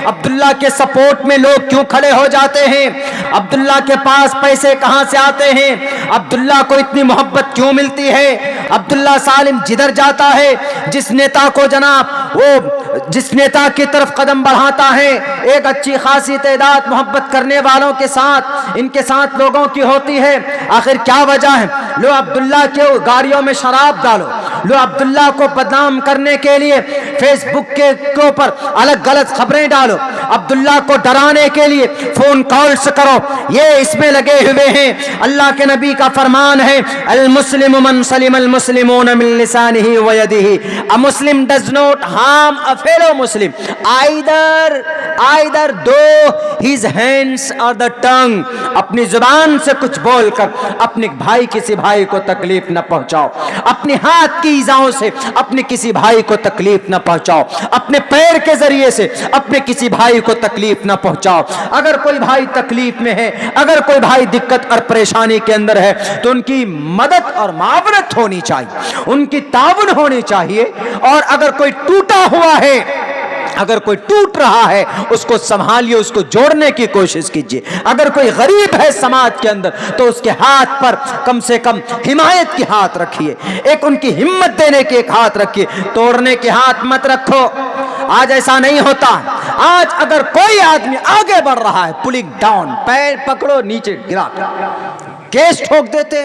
अब्दुल्ला के सपोर्ट में लोग क्यों खड़े हो जाते हैं, अब्दुल्ला के पास पैसे कहां से आते हैं, अब्दुल्ला को इतनी मोहब्बत क्यों मिलती है। अब्दुल्ला सालिम जिधर जाता है, जिस नेता को जनाब वो जिस नेता की तरफ कदम बढ़ाता है, एक अच्छी खासी तादाद मोहब्बत करने वालों के साथ इनके साथ लोगों की होती है। आखिर क्या वजह है? लो अब्दुल्ला के गाड़ियों में शराब डालो, लो अब्दुल्ला को बदनाम करने के लिए फेसबुक के ऊपर अलग गलत खबरें डालो, अब्दुल्ला को डराने के लिए फोन कॉल्स करो, ये इसमें लगे हुए हैं। अल्लाह के नबी का फरमान है, अल मुस्लिम मन सलिम अल मुस्लिमून मिन लिसानिही व यदिही, a Muslim does not harm a fellow Muslim either through his hands or the tongue. अपनी जुबान से कुछ बोलकर अपने भाई किसी भाई को तकलीफ न पहुंचाओ, अपने हाथ की इजाओं से अपने किसी भाई को तकलीफ न पहुंचाओ, अपने पैर के जरिए से अपने किसी भाई को तकलीफ न पहुंचाओ। अगर कोई भाई तकलीफ में है, अगर कोई भाई दिक्कत और परेशानी के अंदर है, तो उनकी मदद और मावनत होनी चाहिए, उनकी ताउन होनी चाहिए। और अगर कोई टूटा हुआ है, अगर कोई टूट रहा है, उसको संभालिए, उसको जोड़ने की कोशिश कीजिए। अगर कोई गरीब है समाज के अंदर, तो उसके हाथ पर कम से कम हिमायत की हाथ रखिए, एक उनकी हिम्मत देने की एक हाथ रखिए, तोड़ने के हाथ मत रखो। आज ऐसा नहीं होता। आज अगर कोई आदमी आगे बढ़ रहा है, पुलिंग डाउन, पैर पकड़ो, नीचे गिरा केस ठोक देते।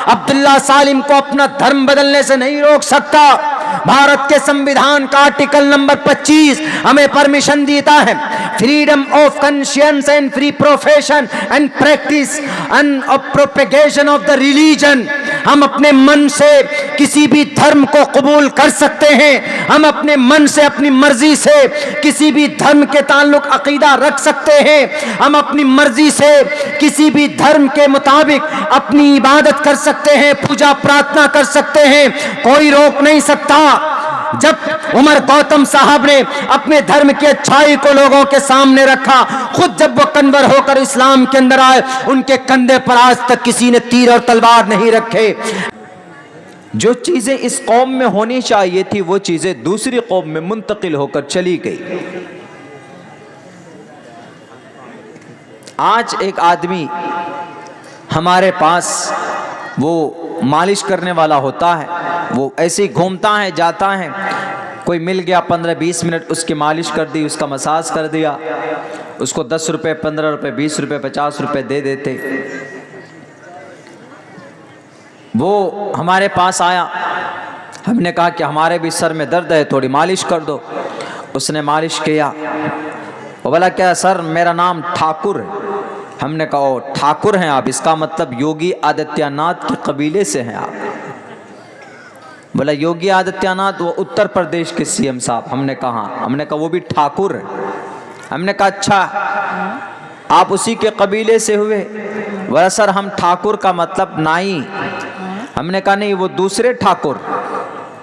अब्दुल्ला सालिम को अपना धर्म बदलने से नहीं रोक सकता। भारत के संविधान का आर्टिकल नंबर 25 हमें परमिशन देता है, freedom of conscience and free profession and practice and propagation of the religion. हम अपने मन से किसी भी धर्म को कबूल कर सकते हैं, हम अपने मन से अपनी मर्जी से किसी भी धर्म के ताल्लुक अकीदा रख सकते हैं, हम अपनी मर्जी से किसी भी धर्म के मुताबिक अपनी इबादत कर सकते हैं, पूजा प्रार्थना कर सकते हैं, कोई रोक नहीं सकता। जब उमर गौतम साहब ने अपने धर्म की अच्छाई को लोगों के सामने रखा, खुद जब वो कन्वर होकर इस्लाम के अंदर आए, उनके कंधे पर आज तक किसी ने तीर और तलवार नहीं रखे। जो चीजें इस कौम में होनी चाहिए थी, वो चीजें दूसरी कौम में मुंतकिल होकर चली गई। आज एक आदमी हमारे पास वो मालिश करने वाला होता है, वो ऐसे ही घूमता है, जाता है, कोई मिल गया 15-20 मिनट उसकी मालिश कर दी, उसका मसाज कर दिया, उसको 10 रुपये, 15 रुपये, 20 रुपये, 50 रुपये दे देते। वो हमारे पास आया, हमने कहा कि हमारे भी सर में दर्द है, थोड़ी मालिश कर दो। उसने मालिश किया। वो बोला, क्या सर मेरा नाम ठाकुर है। हमने कहा, ओ ठाकुर हैं आप, इसका मतलब योगी आदित्यनाथ के कबीले से हैं आप। बोला, योगी आदित्यनाथ वो उत्तर प्रदेश के सीएम साहब। हमने कहा वो भी ठाकुर है। हमने कहा अच्छा, आप उसी के कबीले से हुए। बोला, सर हम ठाकुर का मतलब नाई। हमने कहा नहीं, वो दूसरे ठाकुर,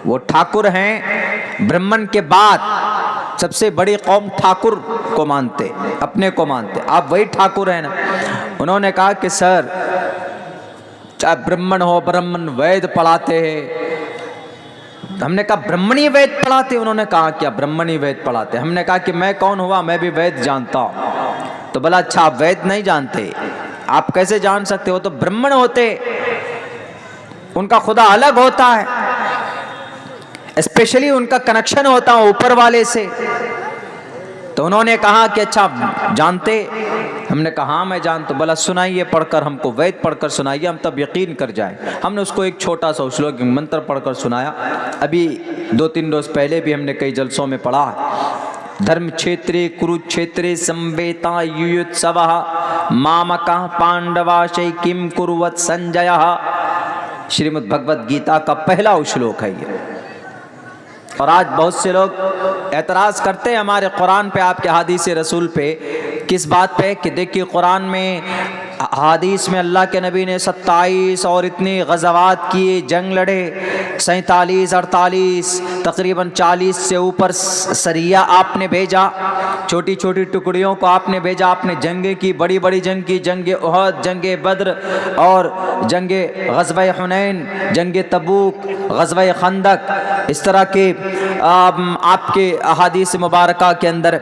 वो ठाकुर हैं ब्राह्मण के बाद सबसे बड़ी कौम ठाकुर को मानते, अपने को मानते, आप वही ठाकुर हैं ना। उन्होंने कहा कि सर चाहे ब्राह्मण हो, ब्राह्मण वेद पढ़ाते हैं। हमने कहा ब्राह्मणी वेद पढ़ाते? उन्होंने कहा क्या ब्राह्मणी वेद पढ़ाते? हमने कहा कि मैं कौन हुआ, मैं भी वेद जानता हूँ। तो बोला अच्छा आप वेद नहीं जानते, आप कैसे जान सकते हो? तो ब्राह्मण होते, उनका खुदा अलग होता है, स्पेशली उनका कनेक्शन होता है ऊपर वाले से। तो उन्होंने कहा कि अच्छा जानते? हमने कहा हाँ मैं जानता। बोला सुनाइए पढ़कर, हमको वेद पढ़कर सुनाइए, हम तब यकीन कर जाए। हमने उसको एक छोटा सा श्लोक मंत्र पढ़कर सुनाया। अभी 2-3 रोज पहले भी हमने कई जलसों में पढ़ा है। धर्म क्षेत्रे कुरुक्षेत्रे संवेता युयुत्सवः मामकः पांडवाशै किम कुर्वत संजयः। श्रीमद् भगवत गीता का पहला श्लोक है ये। और आज बहुत से लोग एतराज़ करते हैं हमारे कुरान पे, आपके हदीस रसूल पे। किस बात पे? कि देखिए कुरान में, हदीस में अल्लाह के नबी ने 27 और इतनी गज़वात किए, जंग लड़े, 47, 48, तकरीबन 40 से ऊपर सरिया आपने भेजा, छोटी छोटी टुकड़ियों को आपने भेजा। आपने जंगे की, बड़ी बड़ी जंग की, जंगे उहद, जंगे बद्र और जंगे ग़ज़वा हुनैन, जंगे तबूक, ग़ज़वा खंदक, इस तरह के आपके अहादीस मुबारका के अंदर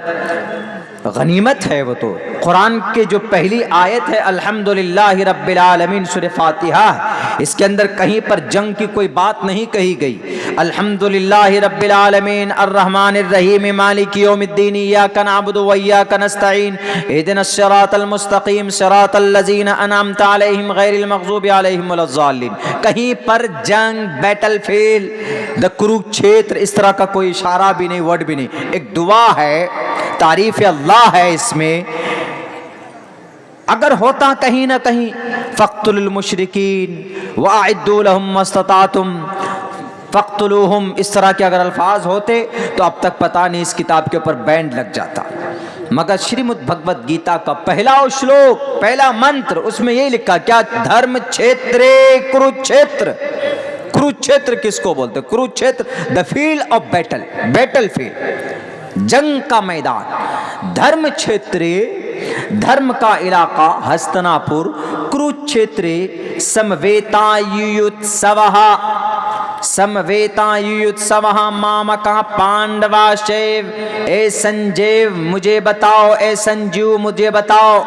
गनीमत है वो तो। कुरान के जो पहली आयत है अल्हम्दुलिल्लाहि रब्बिल आलमीन सूरह फातिहा है, इसके अंदर कहीं पर जंग की कोई बात नहीं कही गई। अल्हम्दुलिल्लाहि रब्बिल आलमीन अर्रहमानिर रहीम मालिकि यौमिद्दीन इय्याका नअबुदु व इय्याका नस्तईन इहदिनस सिरातल मुस्तकीम सिरातल लज़ीना अनअमता अलैहिम गैरिल मग़ज़ूबि अलैहिम वलज़्ज़ालिन। कहीं पर जंग, बैटलफील्ड, द कुरुक्षेत्र, इस तरह का कोई इशारा भी नहीं, वर्ड भी नहीं। एक दुआ है, तारीफ अल्लाह है इसमें। अगर होता कहीं ना कहीं फ़क़्तुलुल मुशरिकीन वअइद्दू लहुम मस्ततातुम फ़क़्तुलूहुम, इस तरह के अगर अल्फाज होते तो अब तक पता नहीं इस किताब के ऊपर बैंड लग जाता। मगर श्रीमद् भगवद गीता का पहला श्लोक, पहला मंत्र, उसमें यही लिखा क्या? धर्म क्षेत्रे कुरुक्षेत्र। कुरुक्षेत्र किसको बोलते? Kurukshetra the field of battle, battle field, जंग का मैदान। धर्म क्षेत्रे, धर्म का इलाका हस्तनापुर, कुरुक्षेत्रे समवेतायुयुत्सवः, समवेतायुयुत्सवः मामका पांडवाश्चैव। ए संजीव मुझे बताओ, ए संजीव मुझे बताओ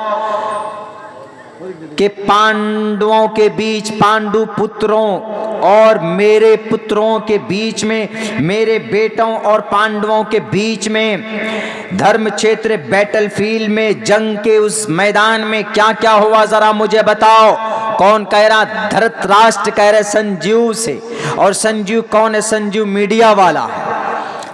कि पांडवों के बीच, पांडु पुत्रों और मेरे पुत्रों के बीच में, मेरे बेटों और पांडवों के बीच में धर्म क्षेत्र बैटलफील्ड में, जंग के उस मैदान में क्या क्या हुआ, जरा मुझे बताओ। कौन कह रहा? धृतराष्ट्र कह रहे संजीव से। और संजीव कौन है? संजीव मीडिया वाला है।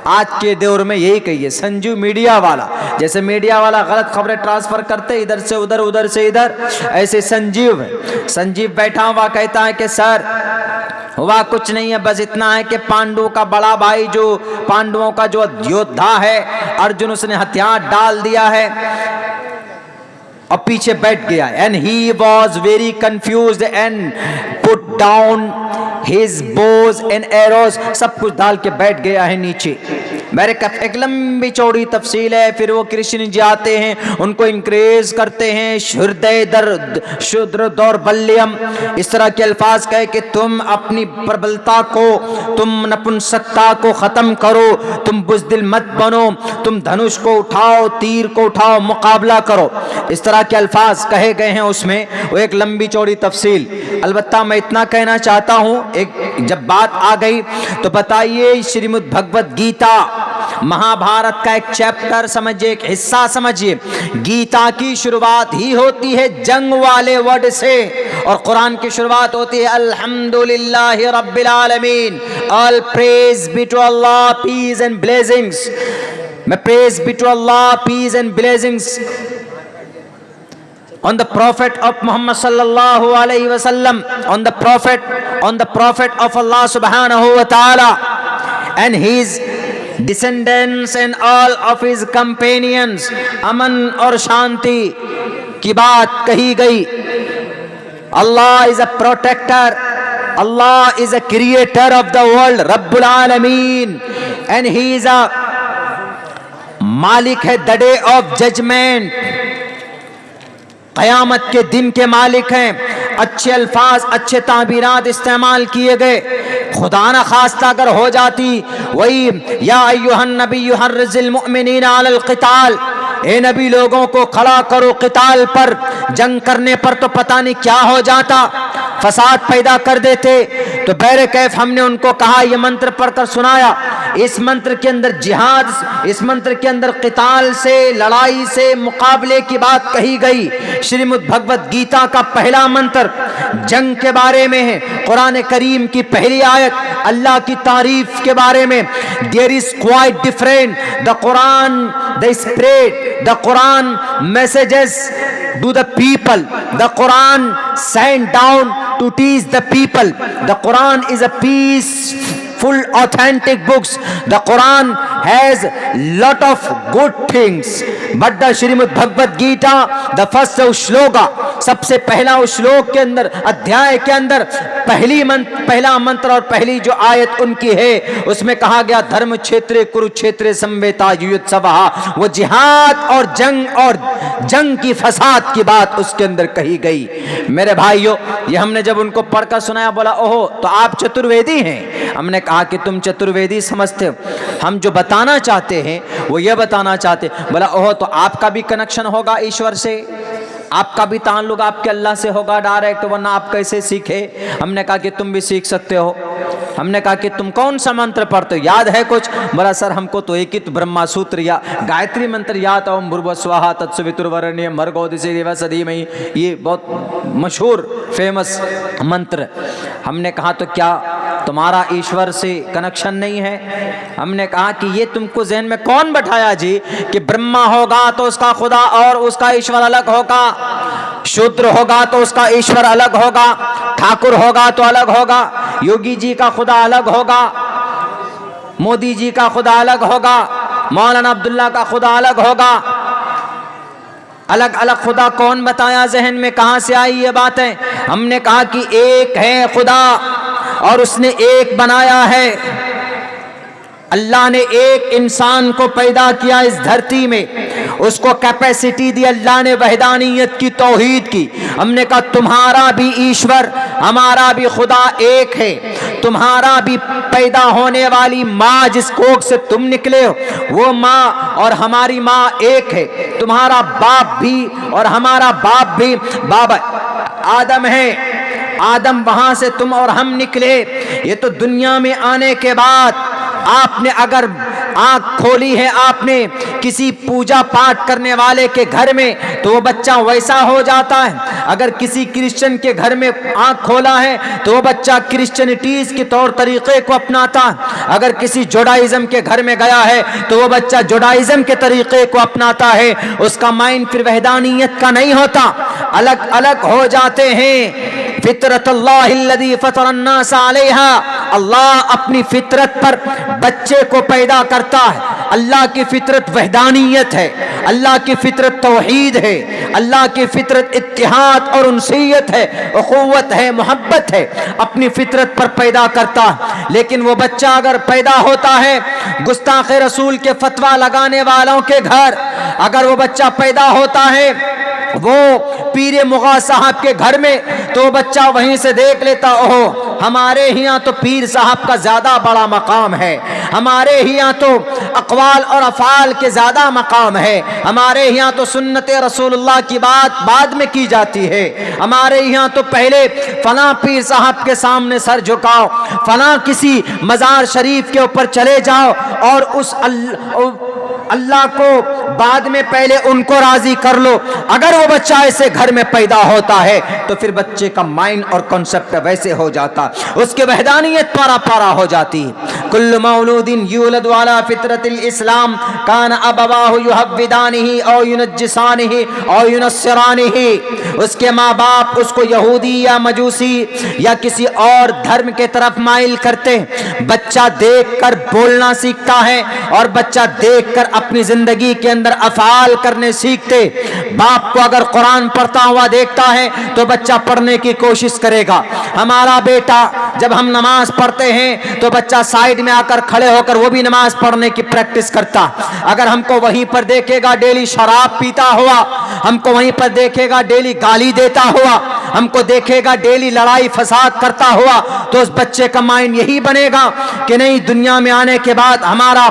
आज के दौर में यही कहिए, संजीव मीडिया वाला। जैसे मीडिया वाला गलत खबरें ट्रांसफर करते इधर से उधर, उधर से इधर, ऐसे संजीव है। संजीव बैठा हुआ कहता है कि सर हुआ कुछ नहीं है, बस इतना है कि पांडवों का बड़ा भाई, जो पांडवों का जो योद्धा है अर्जुन, उसने हथियार डाल दिया है और पीछे बैठ गया। And he was very confused and put down his Bhoj and arrows, सब कुछ डाल के बैठ गया है नीचे। मेरे एक लंबी चौड़ी तफसील है। फिर वो कृष्ण जी आते हैं, उनको इंक्रेज करते हैं, हृदय दर्द शुद्र दौर्बल्यम, इस तरह के अल्फाज कहे कि तुम अपनी प्रबलता को, तुम नपुंसकता को खत्म करो, तुम बुज़दिल मत बनो, तुम धनुष को उठाओ, तीर को उठाओ, मुकाबला करो। इस तरह के अल्फाज कहे गए हैं उसमें, वो एक लंबी चौड़ी तफसील। अलबत्ता मैं इतना कहना चाहता हूँ, एक जब बात आ गई तो बताइए, श्रीमद् भगवद गीता महाभारत का एक चैप्टर समझिए, एक हिस्सा समझिए। गीता की शुरुआत ही होती है जंग वाले वर्ड से, और कुरान की शुरुआत होती है अल्हम्दुलिल्लाहि रब्बिल आलमीन, all praise be to Allah, peace and blessings. मैं praise be to Allah, peace and blessings on the prophet of Muhammad sallallahu alaihi wasallam, on the prophet of Allah subhanahu wa ta'ala and his descendants and all of his companions। अमन और शांति की बात कही गई। Allah is a protector, Allah is a creator of the world, Rabbul Alameen, and he is a मालिक है, the day of judgment, क़यामत के दिन के मालिक हैं। अच्छे अल्फाज, अच्छे ताबीरात इस्तेमाल किए गए। खुदा न खास्ता अगर हो जाती वही या अय्युहन नबी हर्रिज़िल मुअमिनीना अलल क़िताल, ए नबी लोगों को खड़ा करो क़िताल पर, जंग करने पर तो पता नहीं क्या हो जाता, फसाद पैदा कर देते। तो बैर कैफ हमने उनको कहा, यह मंत्र पढ़कर सुनाया। इस मंत्र के अंदर जिहाद, इस मंत्र के अंदर क़िताल से, लड़ाई से, मुकाबले की बात कही गई। श्रीमद् भगवद गीता का पहला मंत्र जंग के बारे में है। कुरान करीम की पहली आयत अल्लाह की तारीफ के बारे में। There is quite different, the Quran the spread, the Quran messages to the people, the Quran sent down to teach the people. The Quran is a peaceful, authentic books. The Quran has lot of good things, but the Srimad Bhagavad Gita, the first shloka सबसे पहला उस श्लोक के अंदर, अध्याय के अंदर पहला मंत्र और पहली जो आयत उनकी है, उसमें कहा गया धर्म क्षेत्रे कुरुक्षेत्रे संवेता युयुत्सवः, वो जिहाद और जंग की फसाद की बात उसके अंदर कही गई। मेरे भाइयों, ये हमने जब उनको पढ़कर सुनाया, बोला ओहो तो आप चतुर्वेदी हैं। हमने कहा कि तुम चतुर्वेदी समझते हो, हम जो बताना चाहते हैं वो ये बताना चाहते। बोला ओहो तो आपका भी कनेक्शन होगा ईश्वर से, आपका भी ताल्लुक आपके अल्लाह से होगा डायरेक्ट, वरना आप कैसे सीखे। हमने कहा कि तुम भी सीख सकते हो। हमने कहा कि तुम कौन सा मंत्र पढ़ते हो, याद है कुछ? बोला सर हमको तो एक ही तो ब्रह्मा सूत्र या गायत्री मंत्र याद, ओम भूर्भुवः स्वः तत्सवितुर्वरेण्यं भर्गो दिवो धीमहि, ये बहुत मशहूर फेमस मंत्र। हमने कहा तो क्या तुम्हारा ईश्वर से कनेक्शन नहीं है? हमने कहा कि ये तुमको ज़हन में कौन बैठाया जी कि ब्रह्मा होगा तो उसका खुदा और उसका ईश्वर अलग होगा, शूद्र होगा तो उसका ईश्वर अलग होगा, ठाकुर होगा तो अलग होगा, योगी जी का खुदा अलग होगा, मोदी जी का खुदा अलग होगा, मौलाना अब्दुल्ला का खुदा अलग होगा। अलग अलग खुदा कौन बताया ज़हन में, कहां से आई ये बातें? हमने कहा कि एक है खुदा और उसने एक बनाया है। अल्लाह ने एक इंसान को पैदा किया इस धरती में, उसको कैपेसिटी दी अल्लाह ने वहदानियत की, तौहीद की। हमने कहा तुम्हारा भी ईश्वर हमारा भी खुदा एक है, तुम्हारा भी पैदा होने वाली माँ जिस कोख से तुम निकले हो वो माँ और हमारी माँ एक है, तुम्हारा बाप भी और हमारा बाप भी बाबा आदम है, आदम वहां से तुम और हम निकले। ये तो दुनिया में आने के बाद आपने अगर आंख खोली है आपने किसी पूजा पाठ करने वाले के घर में तो वो बच्चा वैसा हो जाता है। अगर किसी क्रिश्चियन के घर में आंख खोला है तो वो बच्चा क्रिश्चियनिटीज के तौर तरीके को अपनाता है। अगर किसी जुडाइज्म के घर में गया है तो वो बच्चा जुडाइज्म के तरीके को अपनाता है। उसका माइंड फिर वहदानियत का नहीं होता, अलग अलग हो जाते हैं। फितरतुल्लाहिल्लज़ी फतरन्नास अलैहा, अल्लाह अपनी फितरत पर बच्चे को पैदा करता है। अल्लाह की फितरत वहदानियत है, अल्लाह की फितरत तौहीद है, अल्लाह की फितरत इत्तिहाद और उनसियत है, उखुव्वत है, मोहब्बत है, अपनी फितरत पर पैदा करता है। लेकिन वो बच्चा अगर पैदा होता है गुस्ताख रसूल के फतवा लगाने वालों के घर, अगर वो बच्चा पैदा होता है वो पीरे मुगा साहब के घर में, तो बच्चा वहीं से देख लेता ओहो हमारे यहाँ तो पीर साहब का ज्यादा बड़ा मकाम है, हमारे यहाँ तो अक़वाल और अफ़ाल के ज्यादा मकाम है, हमारे यहाँ तो सुन्नत रसूलुल्लाह की बात बाद में की जाती है, हमारे यहाँ तो पहले फला पीर साहब के सामने सर झुकाओ, फला किसी मज़ार शरीफ के ऊपर चले जाओ और उस अल्लाह को बाद में पहले उनको राजी कर लो। अगर वो बच्चा ऐसे घर में पैदा होता है तो फिर बच्चे का माइंड और कॉन्सेप्ट वैसे हो जाता, उसके वहदानियत पारा पारा हो जाती। कुल्लु मौलूदिन यूलदु अला फितरतिल इस्लाम कान अबवाहु युहव्विदानिही औ युनज्जिसानिही औ युनस्सिरानिही, उसके माँ बाप उसको यहूदी या मजूसी या किसी और धर्म के तरफ माइल करते। बच्चा देखकर बोलना सीखता है और बच्चा देखकर अपनी जिंदगी के अंदर अफ़ाल करने सीखते। बाप को अगर कुरान पढ़ता हुआ देखता है तो बच्चा पढ़ने की कोशिश करेगा। हमारा बेटा जब हम नमाज पढ़ते हैं तो बच्चा साइड में आकर खड़े होकर वो भी नमाज पढ़ने की प्रैक्टिस करता। अगर हमको वहीं पर देखेगा डेली शराब पीता हुआ, हमको वहीं पर देखेगा डेली गाली देता हुआ, हमको देखेगा डेली लड़ाई फसाद करता हुआ, तो उस बच्चे का माइंड यही बनेगा कि नहीं दुनिया में आने के बाद हमारा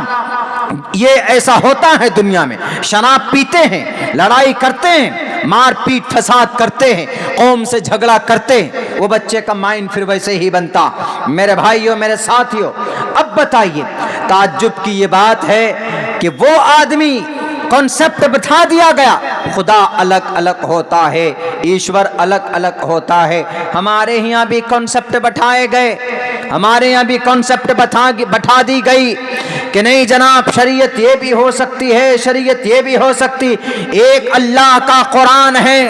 ये ऐसा होता है, दुनिया में शराब पीते हैं, लड़ाई करते हैं, मारपीट फसाद करते हैं, कौम से झगड़ा करते हैं। वो बच्चे का माइंड फिर वैसे ही बनता। मेरे भाइयों मेरे साथियों, अब बताइए ताज्जुब की ये बात है कि वो आदमी कॉन्सेप्ट बिठा दिया गया, खुदा अलग अलग होता है, ईश्वर अलग अलग होता है। हमारे यहाँ भी कॉन्सेप्ट बैठाए गए, हमारे यहाँ भी कॉन्सेप्ट बैठा दी गई कि नहीं जनाब शरीयत ये भी हो सकती है, शरीयत ये भी हो सकती। एक अल्लाह का कुरान है,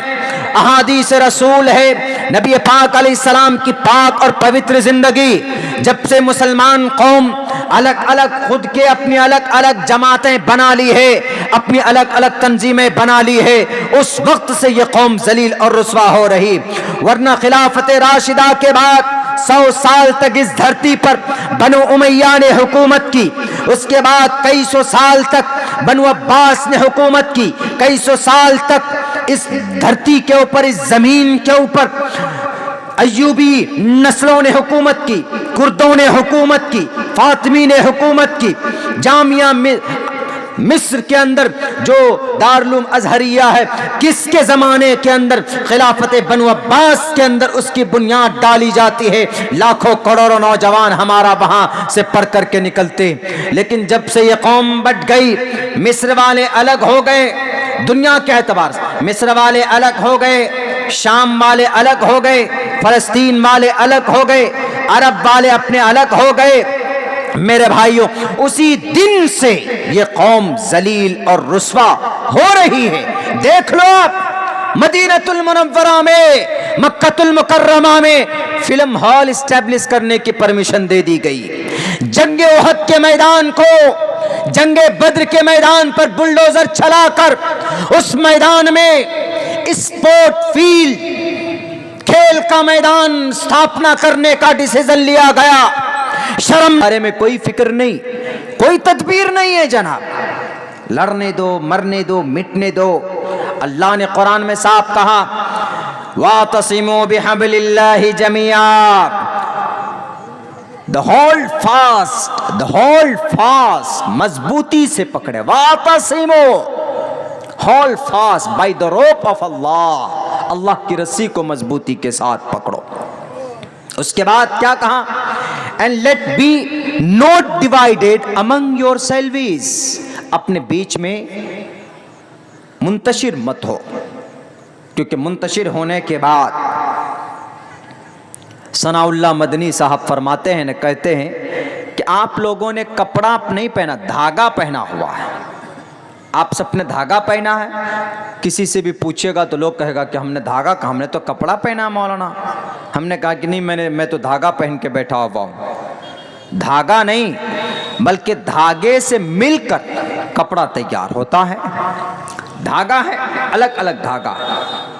अहादीस रसूल है, नबी पाक अलैहिस्सलाम की पाक और पवित्र जिंदगी। जब से मुसलमान कौम अलग अलग खुद के अपनी अलग अलग जमातें बना ली है, अपनी अलग अलग तंजीमें बना ली है, उस वक्त से ये कौम जलील और रुसवा हो रही। वरना खिलाफत राशिदा के बाद 100 साल तक इस धरती पर बनु उमैया ने हुकूमत की, उसके बाद कई सौ साल तक बनु अब्बास ने हुकूमत की, कई सौ साल तक इस धरती के ऊपर, इस जमीन के ऊपर अय्यूबी नस्लों ने हुकूमत की, कुर्दों ने हुकूमत की, फातिमी ने हुकूमत की। जामिया मिस्र के अंदर जो दारुल अज़हरिया है, किसके ज़माने के अंदर खिलाफत बनु अब्बास के अंदर उसकी बुनियाद डाली जाती है। लाखों करोड़ों नौजवान हमारा वहाँ से पढ़ करके निकलते। लेकिन जब से ये कौम बढ़ गई, मिस्र वाले अलग हो गए दुनिया के एतबार से, मिस्र वाले अलग हो गए, शाम वाले अलग हो गए, फलस्तीन वाले अलग हो गए, अरब वाले अपने अलग हो गए। मेरे भाइयों, उसी दिन से ये कौम जलील और रुस्वा हो रही है। देख लो आप, मदीनतुल मुनव्वरा में, मक्कतुल मुकर्रमा में फिल्म हॉल इस्टेब्लिश करने की परमिशन दे दी गई। जंगे उहद के मैदान को जंगे बद्र के मैदान पर बुलडोजर चलाकर उस मैदान में स्पोर्ट फील्ड, खेल का मैदान स्थापना करने का डिसीजन लिया गया। शर्म बारे में कोई फिक्र नहीं, कोई तदबीर नहीं है जनाब। लड़ने दो, मरने दो, मिटने दो। अल्लाह ने कुरान में साफ कहा, वातसिमू बिहब्लिल्लाहि जमीआ, द होल्ड फास्ट, मजबूती से पकड़े। वातसिमू, hold fast by the rope of Allah, Allah की रस्सी को मजबूती के साथ पकड़ो। उसके बाद क्या कहा, and let be not divided among yourselves, अपने बीच में मुंतशिर मत हो, क्योंकि मुंतशिर होने के बाद सनाउल्लाह मदनी साहब फरमाते हैं, कहते हैं कि आप लोगों ने कपड़ा नहीं पहना, धागा पहना हुआ है। आप सबने धागा पहना है, किसी से भी पूछेगा तो लोग कहेगा कि हमने धागा कहा, हमने तो कपड़ा पहना मौलाना। हमने कहा कि नहीं, मैं तो धागा पहन के बैठा हुआ हूँ। धागा नहीं, बल्कि धागे से मिलकर कपड़ा तैयार होता है। धागा है, अलग अलग धागा,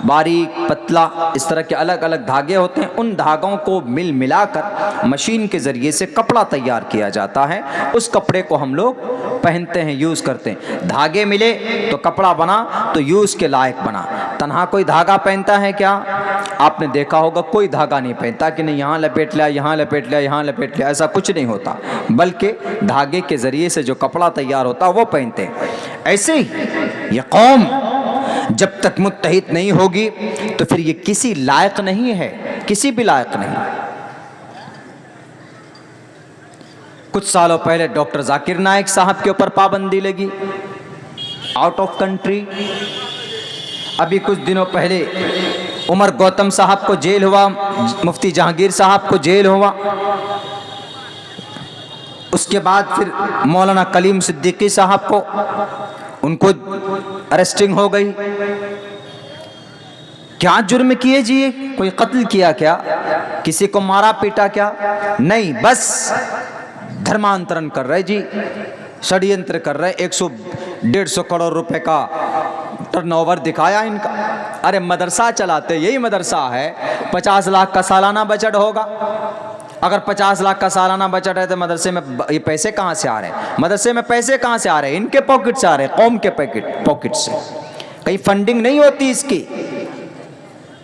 बारीक पतला, इस तरह के अलग अलग धागे होते हैं। उन धागों को मिलाकर मशीन के ज़रिए से कपड़ा तैयार किया जाता है। उस कपड़े को हम लोग पहनते हैं, यूज़ करते हैं। धागे मिले तो कपड़ा बना, तो यूज़ के लायक बना। तन्हा कोई धागा पहनता है क्या? आपने देखा होगा, कोई धागा नहीं पहनता कि नहीं यहाँ लपेट लिया, यहाँ लपेट लिया, यहाँ लपेट लिया, ऐसा कुछ नहीं होता। बल्कि धागे के ज़रिए से जो कपड़ा तैयार होता है वो पहनते हैं। ऐसे ही ये कौम जब तक मुत्तहिद नहीं होगी तो फिर ये किसी लायक नहीं है, किसी भी लायक नहीं। कुछ सालों पहले डॉक्टर जाकिर नाइक साहब के ऊपर पाबंदी लगी, आउट ऑफ कंट्री। अभी कुछ दिनों पहले उमर गौतम साहब को जेल हुआ, मुफ्ती जहांगीर साहब को जेल हुआ। उसके बाद फिर मौलाना कलीम सिद्दीकी साहब को, उनको अरेस्टिंग हो गई। क्या जुर्म किए जी? कोई कत्ल किया क्या? किसी को मारा पीटा क्या? नहीं, बस धर्मांतरण कर रहे जी, षड्यंत्र कर रहे। 100-150 करोड़ रुपए का टर्नओवर दिखाया इनका। अरे मदरसा चलाते, यही मदरसा है, 50 लाख का सालाना बजट होगा। अगर 50 लाख का सालाना बजट है तो मदरसे में ये पैसे कहाँ से आ रहे हैं? मदरसे में पैसे कहाँ से आ रहे हैं? इनके पॉकेट से आ रहे हैं, कौम के पॉकेट से। कहीं फंडिंग नहीं होती इसकी।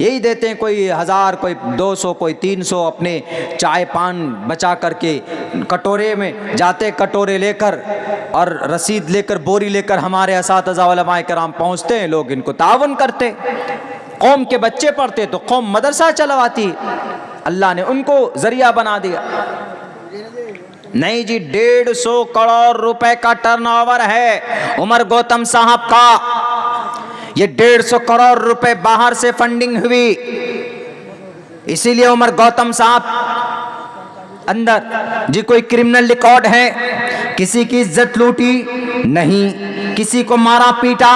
यही देते हैं, कोई 1000, कोई 200, कोई 300 अपने चाय पान बचा करके कटोरे में जाते, कटोरे लेकर और रसीद लेकर, बोरी लेकर हमारे असातिज़ा उलमाए किराम पहुँचते हैं। लोग इनको तावन करते, कौम के बच्चे पढ़ते तो कौम मदरसा चलवाती। अल्लाह ने उनको जरिया बना दिया। नहीं जी, 150 करोड़ रुपए का टर्नओवर है उमर गौतम साहब का। ये 150 करोड़ रुपए बाहर से फंडिंग हुई, इसीलिए उमर गौतम साहब अंदर। जी कोई क्रिमिनल रिकॉर्ड है? किसी की इज्जत लूटी? नहीं। किसी को मारा पीटा?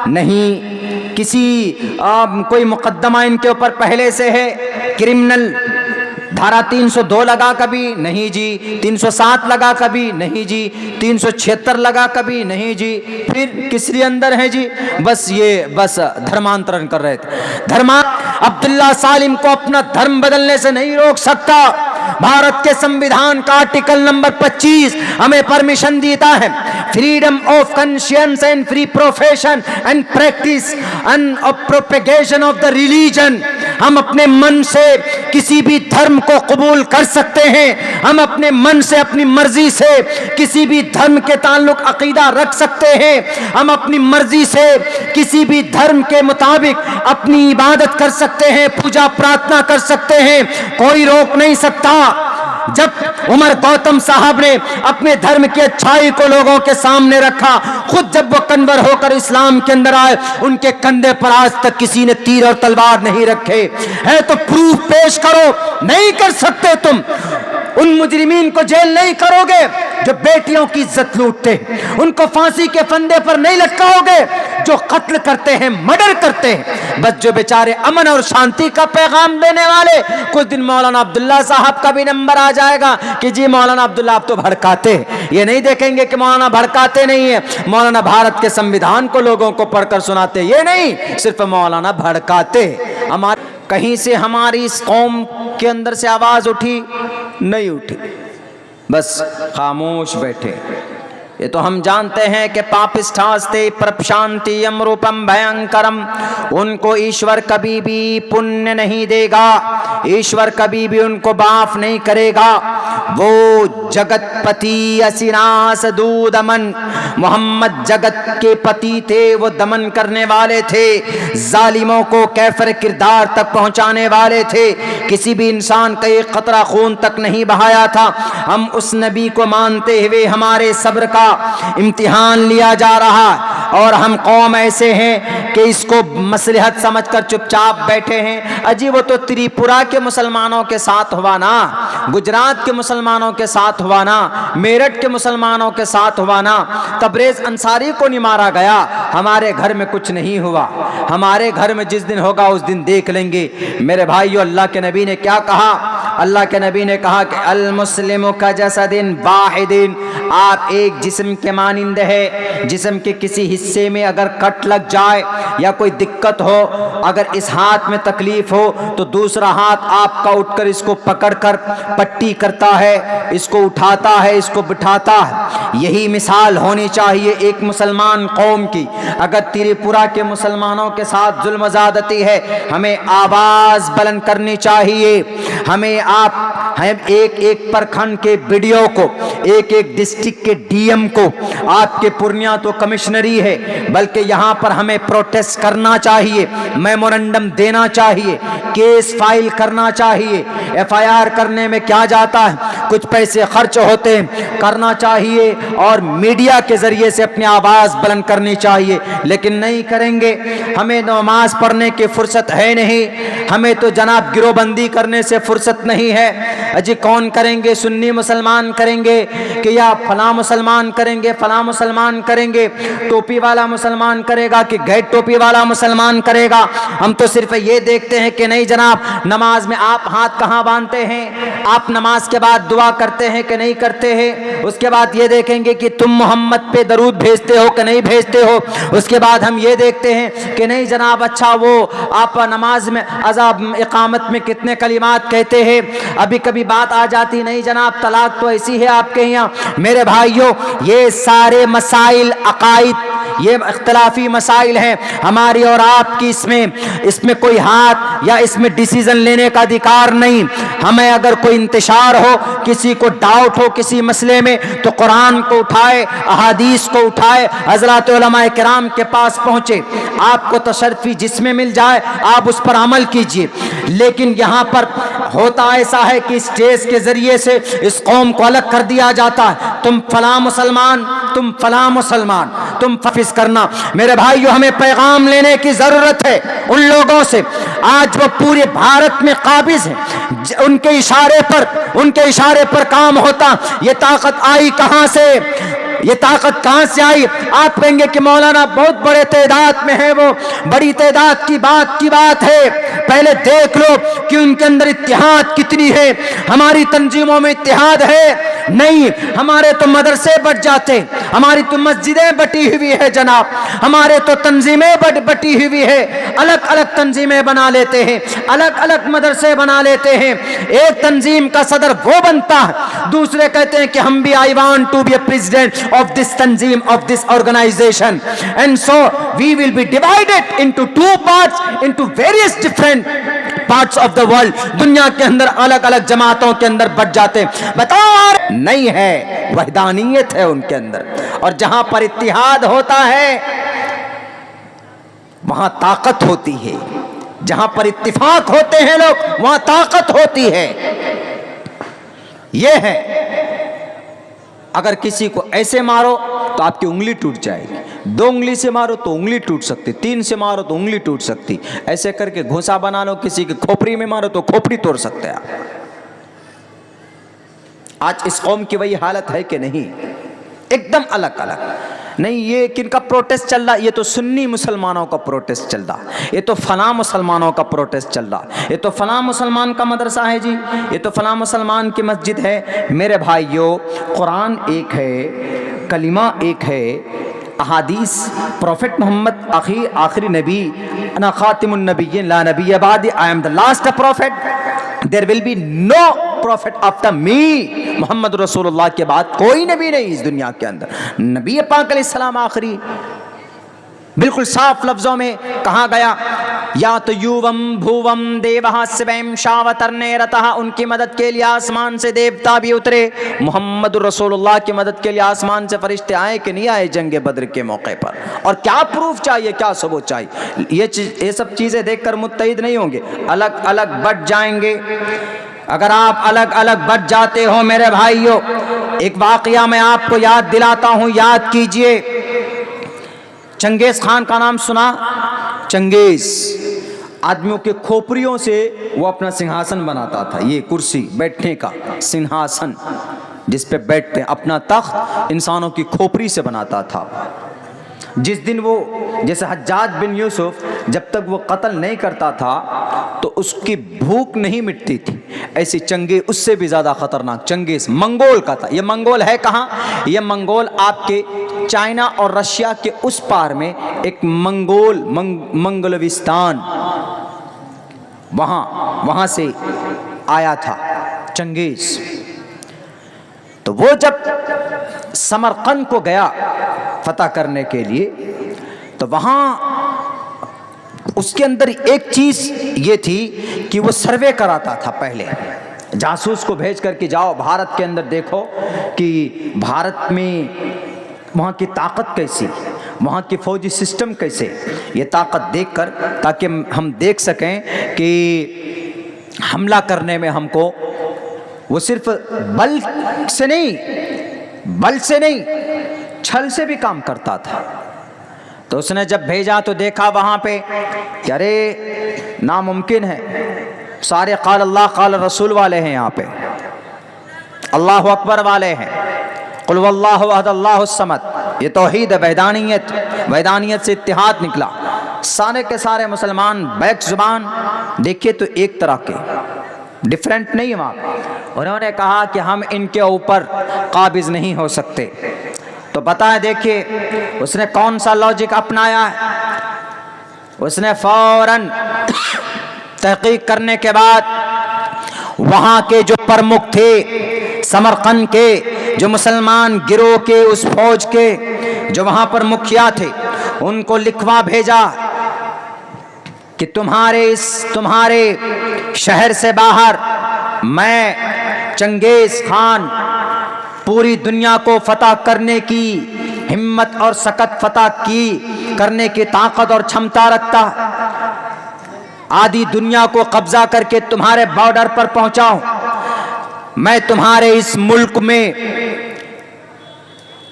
नहीं। किसी कोई मुकद्दमा इनके ऊपर पहले से है क्रिमिनल धारा 302 लगा कभी नहीं जी, 307 लगा कभी नहीं जी, 376 लगा कभी नहीं जी, फिर किसरी अंदर है जी, बस धर्मांतरण कर रहे थे। अब्दुल्ला सालिम को अपना धर्म बदलने से नहीं रोक सकता। भारत के संविधान का आर्टिकल नंबर 25 हमें परमिशन देता है, freedom of conscience and free profession and practice and propagation of the religion. हम अपने मन से किसी भी धर्म को कबूल कर सकते हैं, हम अपने मन से अपनी मर्जी से किसी भी धर्म के ताल्लुक अकीदा रख सकते हैं, हम अपनी मर्जी से किसी भी धर्म के मुताबिक अपनी इबादत कर सकते हैं, पूजा प्रार्थना कर सकते हैं, कोई रोक नहीं सकता। जब उमर गौतम साहब ने अपने धर्म की अच्छाई को लोगों के सामने रखा, खुद जब वो कन्वर होकर इस्लाम के अंदर आए, उनके कंधे पर आज तक किसी ने तीर और तलवार नहीं रखे है। तो प्रूफ पेश करो, नहीं कर सकते तुम। उन मुजरिमीन को जेल नहीं करोगे जो बेटियों की इज्जत लूटते, उनको फांसी के फंदे पर नहीं लटकाओगे जो कत्ल करते हैं, मर्डर करते हैं। बस जो बेचारे अमन और शांति का पैगाम देने वाले, कुछ दिन मौलाना अब्दुल्ला साहब का भी नंबर आ जाएगा कि जी मौलाना अब्दुल्ला आप तो भड़काते हैं। ये नहीं देखेंगे कि मौलाना भड़काते नहीं है, मौलाना भारत के संविधान को लोगों को पढ़कर सुनाते, ये नहीं, सिर्फ मौलाना भड़काते। हमारे कहीं से हमारी इस कौम के अंदर से आवाज उठी नहीं उठी, बस खामोश बैठे। ये तो हम जानते हैं कि पापिष्ठास्ते प्रशांति अमरूपम भयंकरम, उनको ईश्वर कभी भी पुण्य नहीं देगा, ईश्वर कभी भी उनको माफ नहीं करेगा। वो जगतपति असिनास दूदमन, मोहम्मद जगत के पति थे, वो दमन करने वाले थे, जालिमों को कैफर किरदार तक पहुंचाने वाले थे, किसी भी इंसान का एक कतरा खून तक नहीं बहाया था। हम उस नबी को मानते हुए हमारे सब्र का इम्तिहान लिया जा रहा, और हम कौम ऐसे हैं कि इसको मसलहत समझकर चुपचाप बैठे हैं। अजी वो तो त्रिपुरा के मुसलमानों के साथ हुआ ना, गुजरात के मुसलमानों के साथ हुआ ना, मेरठ के मुसलमानों के साथ हुआ ना, तबरेज अंसारी को नहीं मारा गया। हमारे घर में कुछ नहीं हुआ, हमारे घर में जिस दिन होगा उस दिन देख लेंगे। मेरे भाइयों, अल्लाह के नबी ने क्या कहा? अल्लाह के नबी ने कहा कि अल मुस्लिम का जसदिन वाहिदिन, आप एक जिस्म के मानिंद है। जिस्म के किसी हिस्से में अगर कट लग जाए या कोई दिक्कत हो, अगर इस हाथ में तकलीफ हो तो दूसरा हाथ आपका उठकर इसको पकड़कर पट्टी करता है, इसको उठाता है, इसको बिठाता है। यही मिसाल होनी चाहिए एक मुसलमान कौम की। अगर त्रिपुरा के मुसलमानों के साथ जुल्म ज़्यादती है, हमें आवाज़ बुलंद करनी चाहिए। हमें एक एक प्रखंड के वीडियो को, एक एक डिस्ट्रिक्ट के डीएम को, आपके पूर्णिया तो कमिश्नरी है, बल्कि यहाँ पर हमें प्रोटेस्ट करना चाहिए, मेमोरेंडम देना चाहिए, केस फाइल करना चाहिए। एफआईआर करने में क्या जाता है, कुछ पैसे खर्च होते हैं, करना चाहिए और मीडिया के जरिए से अपनी आवाज़ बुलंद करनी चाहिए। लेकिन नहीं करेंगे। हमें नमाज पढ़ने की फुर्सत है नहीं, हमें तो जनाब गिरोबंदी करने से फुर्सत नहीं है। अजी कौन करेंगे? सुन्नी मुसलमान करेंगे कि या फला मुसलमान करेंगे, फला मुसलमान करेंगे, टोपी वाला मुसलमान करेगा कि गैर टोपी वाला मुसलमान करेगा? हम तो सिर्फ ये देखते हैं कि नहीं जनाब, नमाज में आप हाथ कहाँ बांधते हैं, आप नमाज के बाद दुआ करते हैं कि नहीं करते हैं। उसके बाद ये देखेंगे कि तुम मोहम्मद पे दरूद भेजते हो कि नहीं भेजते हो। उसके बाद हम ये देखते हैं कि नहीं जनाब, अच्छा वो आप नमाज में अज़ाब इकामत में कितने कलिमात कहते हैं। अभी कभी बात आ जाती, नहीं जनाब तलाक तो ऐसी है आपके यहाँ। मेरे भाइयों, ये सारे मसाइल अकाइद, ये इख्तिलाफी मसाइल हैं हमारी और आपकी, इसमें कोई हाथ या इसमें डिसीजन लेने का अधिकार नहीं। हमें अगर कोई इंतशार हो, किसी को डाउट हो किसी मसले में, तो कुरान को उठाए, अहादीस को उठाए, हज़रात उलमाए किराम के पास पहुँचे। आपको तशर्फी जिसमें मिल जाए आप उस पर अमल कीजिए। लेकिन यहाँ पर होता ऐसा है कि स्टेज के जरिए से इस कौम को अलग कर दिया जाता है। तुम फला मुसलमान, तुम फला मुसलमान, तुम फफिस करना। मेरे भाइयों, हमें पैगाम लेने की जरूरत है उन लोगों से। आज वो पूरे भारत में काबिज है, उनके इशारे पर काम होता। ये ताकत आई कहां से? ये ताकत कहां से आई? आप कहेंगे कि मौलाना बहुत बड़े तादाद में है, वो बड़ी तादाद की बात है। पहले देख लो कि उनके अंदर इत्तेहाद कितनी है। हमारी तंजीमों में इत्तेहाद है नहीं, हमारे तो मदरसे बट जाते, हमारी तो मस्जिदें बटी हुई है जनाब, हमारे तो तंजीमें बटी हुई है, अलग अलग तंजीमें बना लेते हैं, अलग अलग मदरसे बना लेते हैं। एक तंजीम का सदर वो बनता है, दूसरे कहते हैं कि हम भी I want to be a president of this तंजीम, of this organisation, and so we will be divided into two parts, into various different parts of the world. दुनिया के अंदर अलग अलग जमातों के अंदर बट जाते। बताओ, नहीं है, वहदानियत है उनके अंदर। और जहां पर इत्तिहाद होता है वहां ताकत होती है, जहां पर इत्तिफाक होते हैं लोग वहां ताकत होती है। यह है, अगर किसी को ऐसे मारो तो आपकी उंगली टूट जाएगी, 2 उंगली से मारो तो उंगली टूट सकती, 3 से मारो तो उंगली टूट सकती, ऐसे करके घुसा बना लो, किसी की खोपड़ी में मारो तो खोपड़ी तोड़ सकते हैं आप। आज इस कौम की वही हालत है कि नहीं? एकदम अलग अलग। नहीं, ये किनका प्रोटेस्ट चल रहा? ये तो सुन्नी मुसलमानों का प्रोटेस्ट चल रहा, ये तो फलां मुसलमानों का प्रोटेस्ट चल रहा, ये तो फलां मुसलमान का मदरसा है जी, ये तो फलां मुसलमान की मस्जिद है। मेरे भाइयों, कुरान एक है, कलिमा एक है, अहादीस, प्रोफेट मोहम्मद आखिरी नबी, अना खातिमुन नबिय्यीन ला नबिय्य बादी, I am the last prophet, there will be no prophet after me. Muhammad रसूलुल्लाह के बाद कोई नबी नहीं इस दुनिया के अंदर, नबी पाक अलैहिस्सलाम आखिरी। बिल्कुल साफ लफ्जों में कहा गया, या तो युवम भुवम देवः स्वयं शावतरने रतः, उनकी मदद के लिए आसमान से देवता भी उतरे। मोहम्मद रसूलुल्लाह की मदद के लिए आसमान से फरिश्ते आए कि नहीं आए जंग बद्र के मौके पर? और क्या प्रूफ चाहिए, क्या सबूत चाहिए? ये सब चीजें देखकर मुत्तहिद नहीं होंगे, अलग अलग बट जाएंगे। अगर आप अलग अलग बट जाते हो मेरे भाइयों, एक वाकया मैं आपको याद दिलाता हूं, याद कीजिए। चंगेज खान का नाम सुना? चंगेज आदमियों के खोपड़ियों से वो अपना सिंहासन बनाता था, ये कुर्सी बैठने का सिंहासन जिस पे बैठते, अपना तख्त इंसानों की खोपड़ी से बनाता था। जिस दिन वो, जैसे हज्जाज बिन यूसुफ जब तक वो कत्ल नहीं करता था तो उसकी भूख नहीं मिटती थी, ऐसी चंगेज उससे भी ज़्यादा खतरनाक चंगेज मंगोल का था। ये मंगोल है कहाँ? ये मंगोल आपके चाइना और रशिया के उस पार में एक मंगोल मंगलविस्तान, वहाँ से आया था चंगेज। तो वो जब समरकंद को गया फतह करने के लिए, तो वहाँ उसके अंदर एक चीज़ ये थी कि वो सर्वे कराता था। पहले जासूस को भेज करके जाओ भारत के अंदर देखो कि भारत में वहाँ की ताकत कैसी, वहाँ की फौजी सिस्टम कैसे, ये ताकत देखकर, ताकि हम देख सकें कि हमला करने में हमको वो सिर्फ बल से नहीं छल से भी काम करता था। तो उसने जब भेजा तो देखा वहाँ पे कि अरे नामुमकिन है, सारे क़ाल अल्लाह क़ाल रसूल वाले हैं यहाँ पे, अल्लाह अकबर वाले हैं, कुल वल्लाहु अहद अल्लाहु समद, ये तौहीद है, वहदानियत से इत्तिहाद निकला। सारे के सारे मुसलमान बैक जुबान देखिए तो एक तरह के डिफरेंट नहीं है वहाँ। उन्होंने कहा कि हम इनके ऊपर काबिज नहीं हो सकते। तो बताएं, देखिए उसने कौन सा लॉजिक अपनाया है। उसने फौरन तहकीक करने के बाद वहाँ के जो प्रमुख थे, समरकंद के जो मुसलमान गिरोह के, उस फौज के जो वहाँ पर मुखिया थे, उनको लिखवा भेजा कि तुम्हारे शहर से बाहर मैं चंगेज खान पूरी दुनिया को फतह करने की हिम्मत और सकत फतह की करने की ताकत और क्षमता रखता, आधी दुनिया को कब्जा करके तुम्हारे बॉर्डर पर पहुंचाऊं। मैं तुम्हारे इस मुल्क में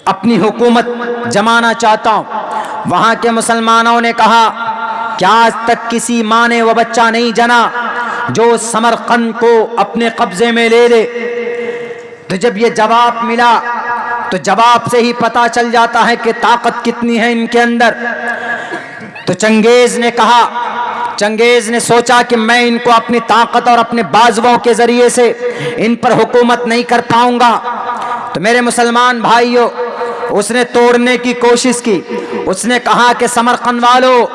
अपनी हुकूमत जमाना चाहता हूं। वहां के मुसलमानों ने कहा, क्या आज तक किसी माँ ने वो बच्चा नहीं जना जो समरकंद को अपने कब्जे में ले ले? तो जब ये जवाब मिला तो जवाब से ही पता चल जाता है कि ताकत कितनी है इनके अंदर। तो चंगेज ने कहा, चंगेज ने सोचा कि मैं इनको अपनी ताकत और अपने बाजुओं के जरिए से इन पर हुकूमत नहीं कर पाऊंगा। तो मेरे मुसलमान भाइयों, उसने तोड़ने की कोशिश की। उसने कहा कि समरकंद वालों,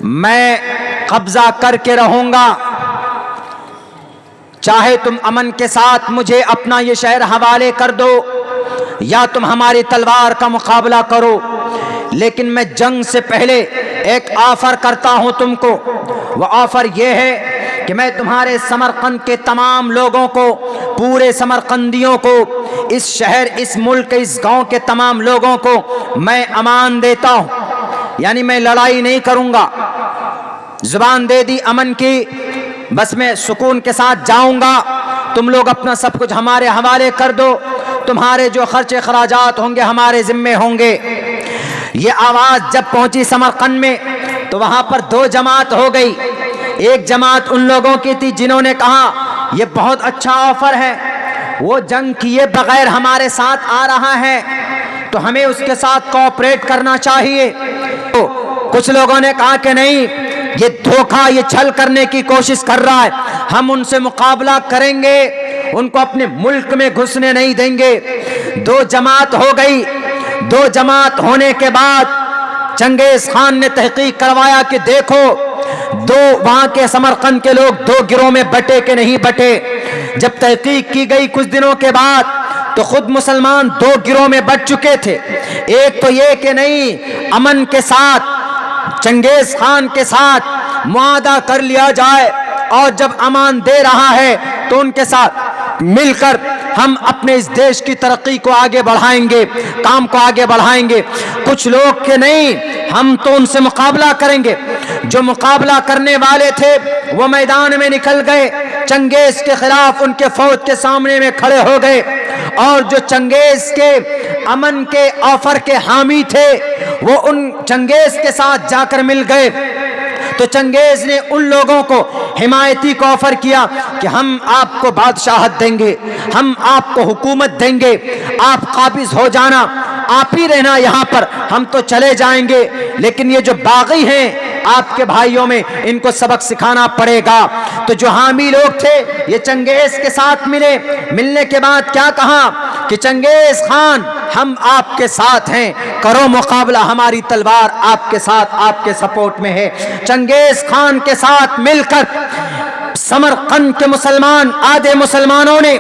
मैं कब्जा करके रहूंगा, चाहे तुम अमन के साथ मुझे अपना ये शहर हवाले कर दो या तुम हमारी तलवार का मुकाबला करो, लेकिन मैं जंग से पहले एक ऑफर करता हूं तुमको। वह ऑफर यह है कि मैं तुम्हारे समरकंद के तमाम लोगों को, पूरे समरकंदियों को, इस शहर, इस मुल्क, इस गांव के तमाम लोगों को मैं अमान देता हूं, यानी मैं लड़ाई नहीं करूंगा। जुबान दे दी अमन की, बस मैं सुकून के साथ जाऊंगा, तुम लोग अपना सब कुछ हमारे हवाले कर दो, तुम्हारे जो खर्चे खराजात होंगे हमारे जिम्मे होंगे। ये आवाज जब पहुंची समरकंद में तो वहां पर दो जमात हो गई। एक जमात उन लोगों की थी जिन्होंने कहा यह बहुत अच्छा ऑफर है, वो जंग किए बगैर हमारे साथ आ रहा है तो हमें उसके साथ कोऑपरेट करना चाहिए। तो कुछ लोगों ने कहा कि नहीं, ये धोखा, ये छल करने की कोशिश कर रहा है, हम उनसे मुकाबला करेंगे, उनको अपने मुल्क में घुसने नहीं देंगे। दो जमात हो गई। दो जमात होने के बाद चंगेज खान ने तहकीक करवाया कि देखो, दो वहां के समरकंद के लोग दो गिरोह में बटे के नहीं बटे। जब तहकीक की गई कुछ दिनों के बाद तो खुद मुसलमान दो गिरोह में बट चुके थे। एक तो ये कि नहीं, अमन के साथ, चंगेज खान के साथ मुआहदा कर लिया जाए और जब अमान दे रहा है तो उनके साथ मिलकर हम अपने इस देश की तरक्की को आगे बढ़ाएंगे, काम को आगे बढ़ाएंगे। कुछ लोग के नहीं, हम तो उनसे मुकाबला करेंगे। जो मुकाबला करने वाले थे वो मैदान में निकल गए, चंगेज के खिलाफ उनके फौज के सामने में खड़े हो गए। और जो चंगेज के अमन के ऑफर के हामी थे वो उन चंगेज के साथ जाकर मिल गए। तो चंगेज ने उन लोगों को हिमायती को ऑफर किया कि हम आपको बादशाहत देंगे, हम आपको हुकूमत देंगे, आप काबिज हो जाना, आप ही रहना यहाँ पर, हम तो चले जाएंगे, लेकिन ये जो बागी हैं आपके भाइयों में, इनको सबक सिखाना पड़ेगा। तो जो हामी लोग थे ये चंगेज के साथ मिले। मिलने के बाद क्या कहा कि चंगेज खान, हम आपके साथ हैं, करो मुकाबला, हमारी तलवार आपके साथ, आपके सपोर्ट में है। चंगेज खान के साथ मिलकर समरकंद के मुसलमान, आधे मुसलमानों ने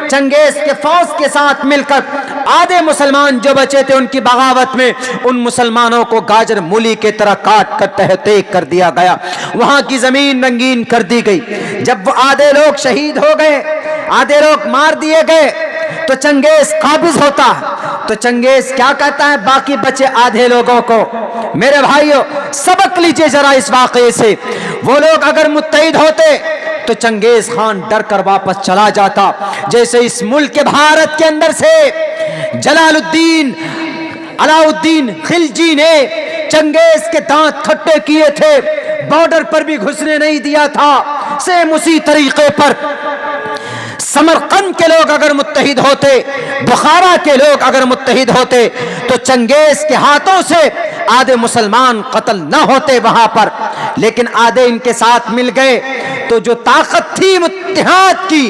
चंगेज के फौज के साथ मिलकर, आधे मुसलमान जो बचे थे उनकी बगावत में उन मुसलमानों को गाजर मूली के तरह काट कर तहतीक कर दिया गया, वहां की जमीन रंगीन कर दी गई। जब वो आधे लोग शहीद हो गए, आधे लोग मार दिए गए, तो चंगेज काबिज होता है। तो चंगेज क्या कहता है बाकी बचे आधे लोगों को, मेरे भाइयों सबक लीजिए जरा इस वाकये से। वो लोग अगर मुत्तहिद होते तो चंगेज खान डर कर वापस चला जाता। जैसे इस मुल्क के भारत के अंदर से जलालुद्दीन अलाउद्दीन खिलजी ने चंगेज के दांत खट्टे किए थे, बॉर्डर पर भी घुसने नहीं दिया था, सेम उसी तरीके पर समरकंद के लोग अगर मुत्तहिद होते, बुखारा के लोग अगर मुत्तहिद होते तो चंगेज के हाथों से आधे मुसलमान कत्ल न होते वहां पर, लेकिन आधे इनके साथ मिल गए। तो जो ताकत थी इत्तेहाद की,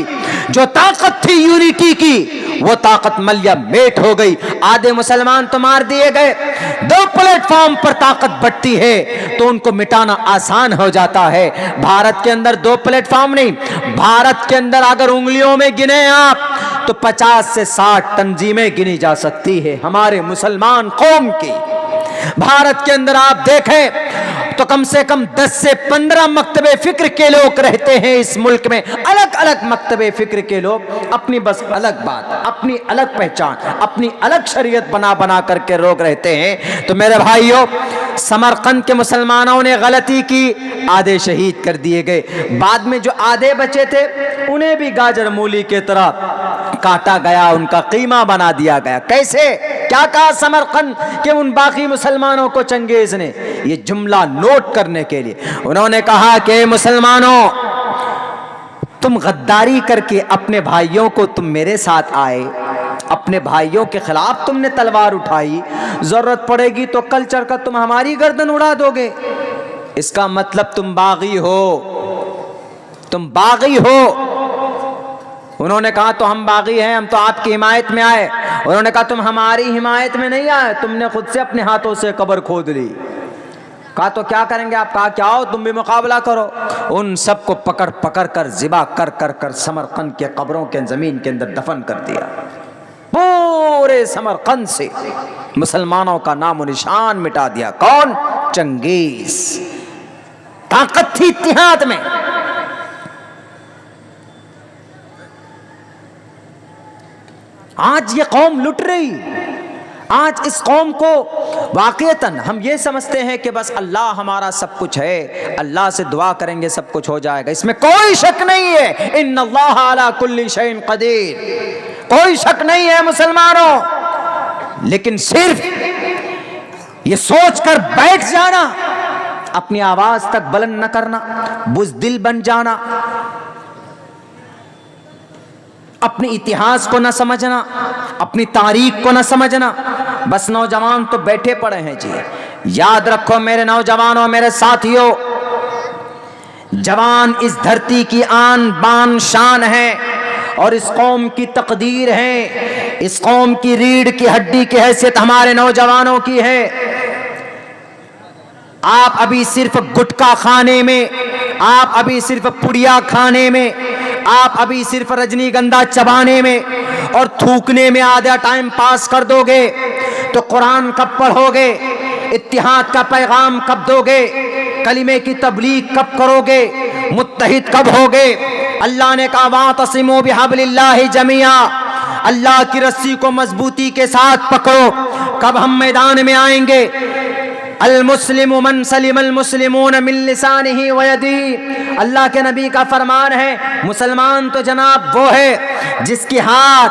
जो ताकत थी यूनिटी की, वो ताकत मलिया मेट हो गई। आधे मुसलमान तो मार दिए गए, दो प्लेटफॉर्म पर ताकत बढ़ती है तो उनको मिटाना आसान हो जाता है। भारत के अंदर दो प्लेटफॉर्म नहीं, भारत के अंदर अगर उंगलियों में गिने आप तो 50 से 60 तंजीमें गिनी जा सकती है हमारे मुसलमान कौम की। भारत के अंदर आप देखें तो कम से कम 10 से 15 मकतबे फिक्र के लोग रहते हैं इस मुल्क में, अलग अलग मकतबे फिक्र के लोग, अपनी बस अलग बात, अपनी अलग पहचान, अपनी अलग शरीयत बना बना करके लोग रहते हैं। तो मेरे भाइयों, समरकंद के मुसलमानों ने गलती की, आधे शहीद कर दिए गए। बाद में जो आधे बचे थे उन्हें भी गाजर मूली के तरह काटा गया, उनका कीमा बना दिया गया। कैसे, क्या कहा समरकंद के उन बाकी मुसलमानों को चंगेज ने? ये जुमला नोट करने के लिए उन्होंने कहा कि मुसलमानों, तुम गद्दारी करके अपने भाइयों को तुम मेरे साथ आए, अपने भाइयों के खिलाफ तुमने तलवार उठाई, जरूरत पड़ेगी तो कल चढ़कर तुम हमारी गर्दन उड़ा दोगे। इसका मतलब तुम बागी हो, तुम बागी हो। उन्होंने कहा तो हम बागी हैं, हम तो आपकी हिमायत में आए। उन्होंने कहा तुम हमारी हिमायत में नहीं आए, तुमने खुद से अपने हाथों से कब्र खोद ली। कहा तो क्या करेंगे आप? कहा क्या हो, तुम भी मुकाबला करो। उन सबको पकड़ पकड़ कर जिबा कर कर कर समरकंद के कब्रों के जमीन के अंदर दफन कर दिया। पूरे समरकंद से मुसलमानों का नामो निशान मिटा दिया। कौन? चंगेज। ताकत थी इत्तेहाद में। आज ये कौम लुट रही। आज इस कौम को वाकईतन हम ये समझते हैं कि बस अल्लाह हमारा सब कुछ है, अल्लाह से दुआ करेंगे सब कुछ हो जाएगा, इसमें कोई शक नहीं है। इन्नल्लाह अला कुल्ली शैइन कदीर, कोई शक नहीं है मुसलमानों। लेकिन सिर्फ ये सोच कर बैठ जाना, अपनी आवाज तक बुलंद न करना, बुज़दिल बन जाना, अपने इतिहास को न समझना, अपनी तारीख को न समझना, बस नौजवान तो बैठे पड़े हैं जी। याद रखो मेरे नौजवानों, मेरे साथियों, जवान इस धरती की आन बान शान है और इस कौम की तकदीर है। इस कौम की रीढ़ की हड्डी की हैसियत हमारे नौजवानों की है। आप अभी सिर्फ गुटखा खाने में, आप अभी सिर्फ पुड़िया खाने में, आप अभी सिर्फ रजनीगंधा चबाने में और थूकने में आधा टाइम पास कर दोगे तो कुरान कब पढ़ोगे? इत्तिहाद का पैगाम कब दोगे? कलिमे की तबलीग कब करोगे? मुत्तहिद कब होगे? अल्लाह ने कहा वातसिमू बिहब्लिल्लाहि जमीआ, अल्लाह की रस्सी को मजबूती के साथ पकड़ो। कब हम मैदान में आएंगे? अल मुस्लिमु मन सलिमल मुस्लिमून मिन लिसानिही व यदिही, अल्लाह के नबी का फरमान है, मुसलमान तो जनाब वो है जिसके हाथ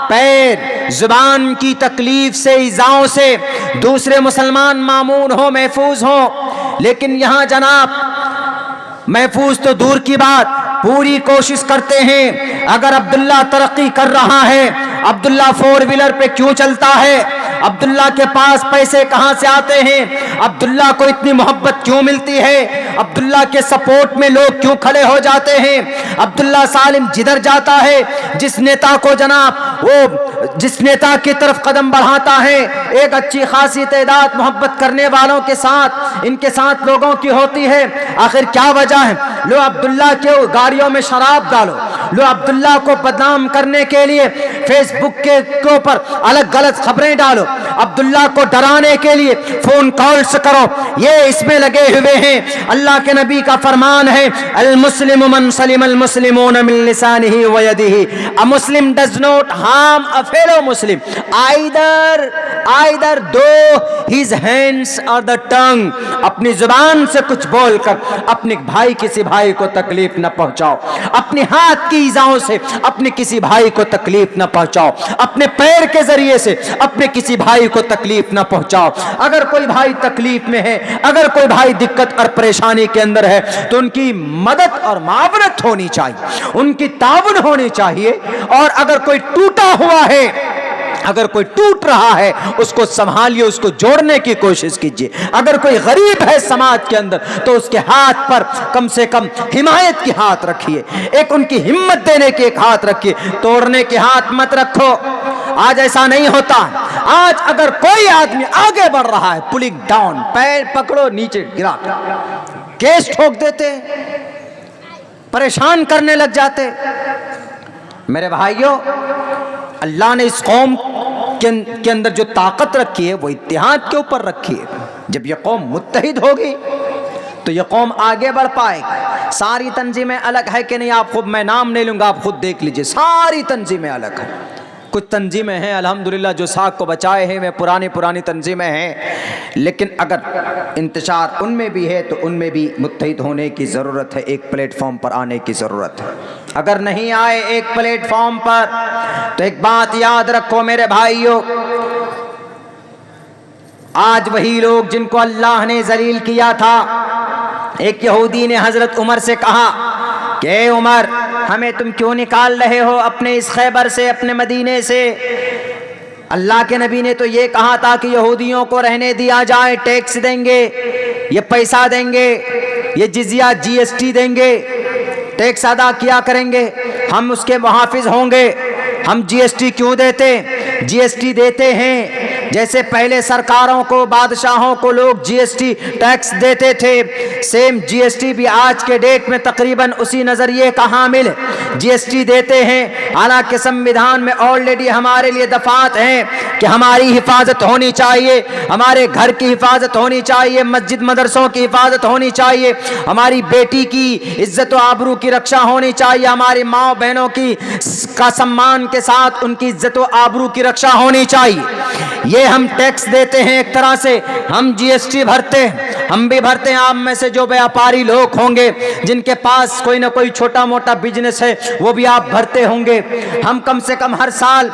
पैर जुबान की तकलीफ से, इज़ाओं से दूसरे मुसलमान मामून हो, महफूज हो। लेकिन यहाँ जनाब महफूज तो दूर की बात, पूरी कोशिश करते हैं। अगर अब्दुल्ला तरक्की कर रहा है, अब्दुल्ला 4 व्हीलर पे क्यों चलता है? अब्दुल्ला के पास पैसे कहां से आते हैं? अब्दुल्ला को इतनी मोहब्बत क्यों मिलती है? अब्दुल्ला के सपोर्ट में लोग क्यों खड़े हो जाते हैं? अब्दुल्ला सालिम जिधर जाता है, जिस नेता को जनाब वो जिस नेता की तरफ कदम बढ़ाता है, एक अच्छी खासी तादाद मोहब्बत करने वालों के साथ, इनके साथ लोगों की होती है। आखिर क्या वजह है? लो अब्दुल्ला के गाड़ियों में शराब डालो, लो अब्दुल्ला को बदनाम करने के लिए फेसबुक के ऊपर अलग गलत खबरें डालो, अब्दुल्ला को डराने के लिए फोन कॉल्स करो, ये इसमें लगे हुए हैं। अल्लाह के नबी का फरमान है, अल मुस्लिम मन सलिमल मुस्लिमून मिन लिसानिही व यदिही, a Muslim does not harm a fellow Muslim either through his hands or the tongue. अपनी जुबान से कुछ बोलकर अपने भाई किसी भाई को तकलीफ न पहुंचाओ, अपने हाथ की इजाओं से अपने किसी भाई को तकलीफ न पहुंचाओ, अपने पैर के जरिए से अपने किसी भाई को तकलीफ न पहुंचाओ। अगर कोई भाई तकलीफ में है, अगर कोई भाई दिक्कत और परेशानी के अंदर है, तो उनकी मदद और मावनत होनी चाहिए, उनकी ताउन होनी चाहिए। और अगर कोई टूटा हुआ है, अगर कोई टूट रहा है, उसको संभालिए, उसको जोड़ने की कोशिश कीजिए। अगर कोई गरीब है समाज के अंदर, तो उसके हाथ पर कम से कम हिमायत की हाथ रखिए, एक उनकी हिम्मत देने की एक हाथ रखिए, तोड़ने के हाथ मत रखो। आज ऐसा नहीं होता। आज अगर कोई आदमी आगे बढ़ रहा है, पुलिंग डाउन, पैर पकड़ो नीचे गिरा, केस ठोक देते, परेशान करने लग जाते। मेरे भाइयों, अल्लाह ने इस कौम के अंदर जो ताकत रखी है वो इत्तेहाद के ऊपर रखी है। जब ये कौम मुत्तहिद होगी तो ये कौम आगे बढ़ पाएगी। सारी तंजीमें अलग है कि नहीं, आप खुद, मैं नाम नहीं लूंगा, आप खुद देख लीजिए, सारी तंजीमें अलग है। कुछ तंजीमें हैं अल्हम्दुलिल्लाह जो साख को बचाए हैं, वे पुरानी तंजीमें हैं, लेकिन अगर इंतशार उनमें भी है तो उनमें भी मुत्तहिद होने की ज़रूरत है, एक प्लेटफॉर्म पर आने की ज़रूरत है। अगर नहीं आए एक प्लेटफॉर्म पर तो एक बात याद रखो मेरे भाइयों, आज वही लोग जिनको अल्लाह ने जलील किया था, एक यहूदी ने हजरत उमर से कहा कि उमर, हमें तुम क्यों निकाल रहे हो अपने इस खैबर से, अपने मदीने से? अल्लाह के नबी ने तो ये कहा था कि यहूदियों को रहने दिया जाए, टैक्स देंगे, ये पैसा देंगे, ये जिजिया जीएसटी देंगे, टैक्स अदा किया करेंगे, हम उसके मुहाफिज होंगे। हम जीएसटी क्यों देते? जीएसटी देते हैं जैसे पहले सरकारों को, बादशाहों को लोग जीएसटी टैक्स देते थे, सेम जीएसटी भी आज के डेट में तकरीबन उसी नजरिए का हामिल जीएसटी देते हैं। हालांकि संविधान में ऑलरेडी हमारे लिए दफात हैं कि हमारी हिफाजत होनी चाहिए, हमारे घर की हिफाजत होनी चाहिए, मस्जिद मदरसों की हिफाजत होनी चाहिए, हमारी बेटी की इज्जत व आबरू की रक्षा होनी चाहिए, हमारी माँ बहनों की का सम्मान के साथ उनकी इज्जत व आबरू की रक्षा होनी चाहिए। ये हम टैक्स देते हैं एक तरह से, हम जीएसटी भरते हैं, हम भी भरते हैं। आप में से जो व्यापारी लोग होंगे जिनके पास कोई ना कोई छोटा मोटा बिजनेस है वो भी आप भरते होंगे। हम कम से कम हर साल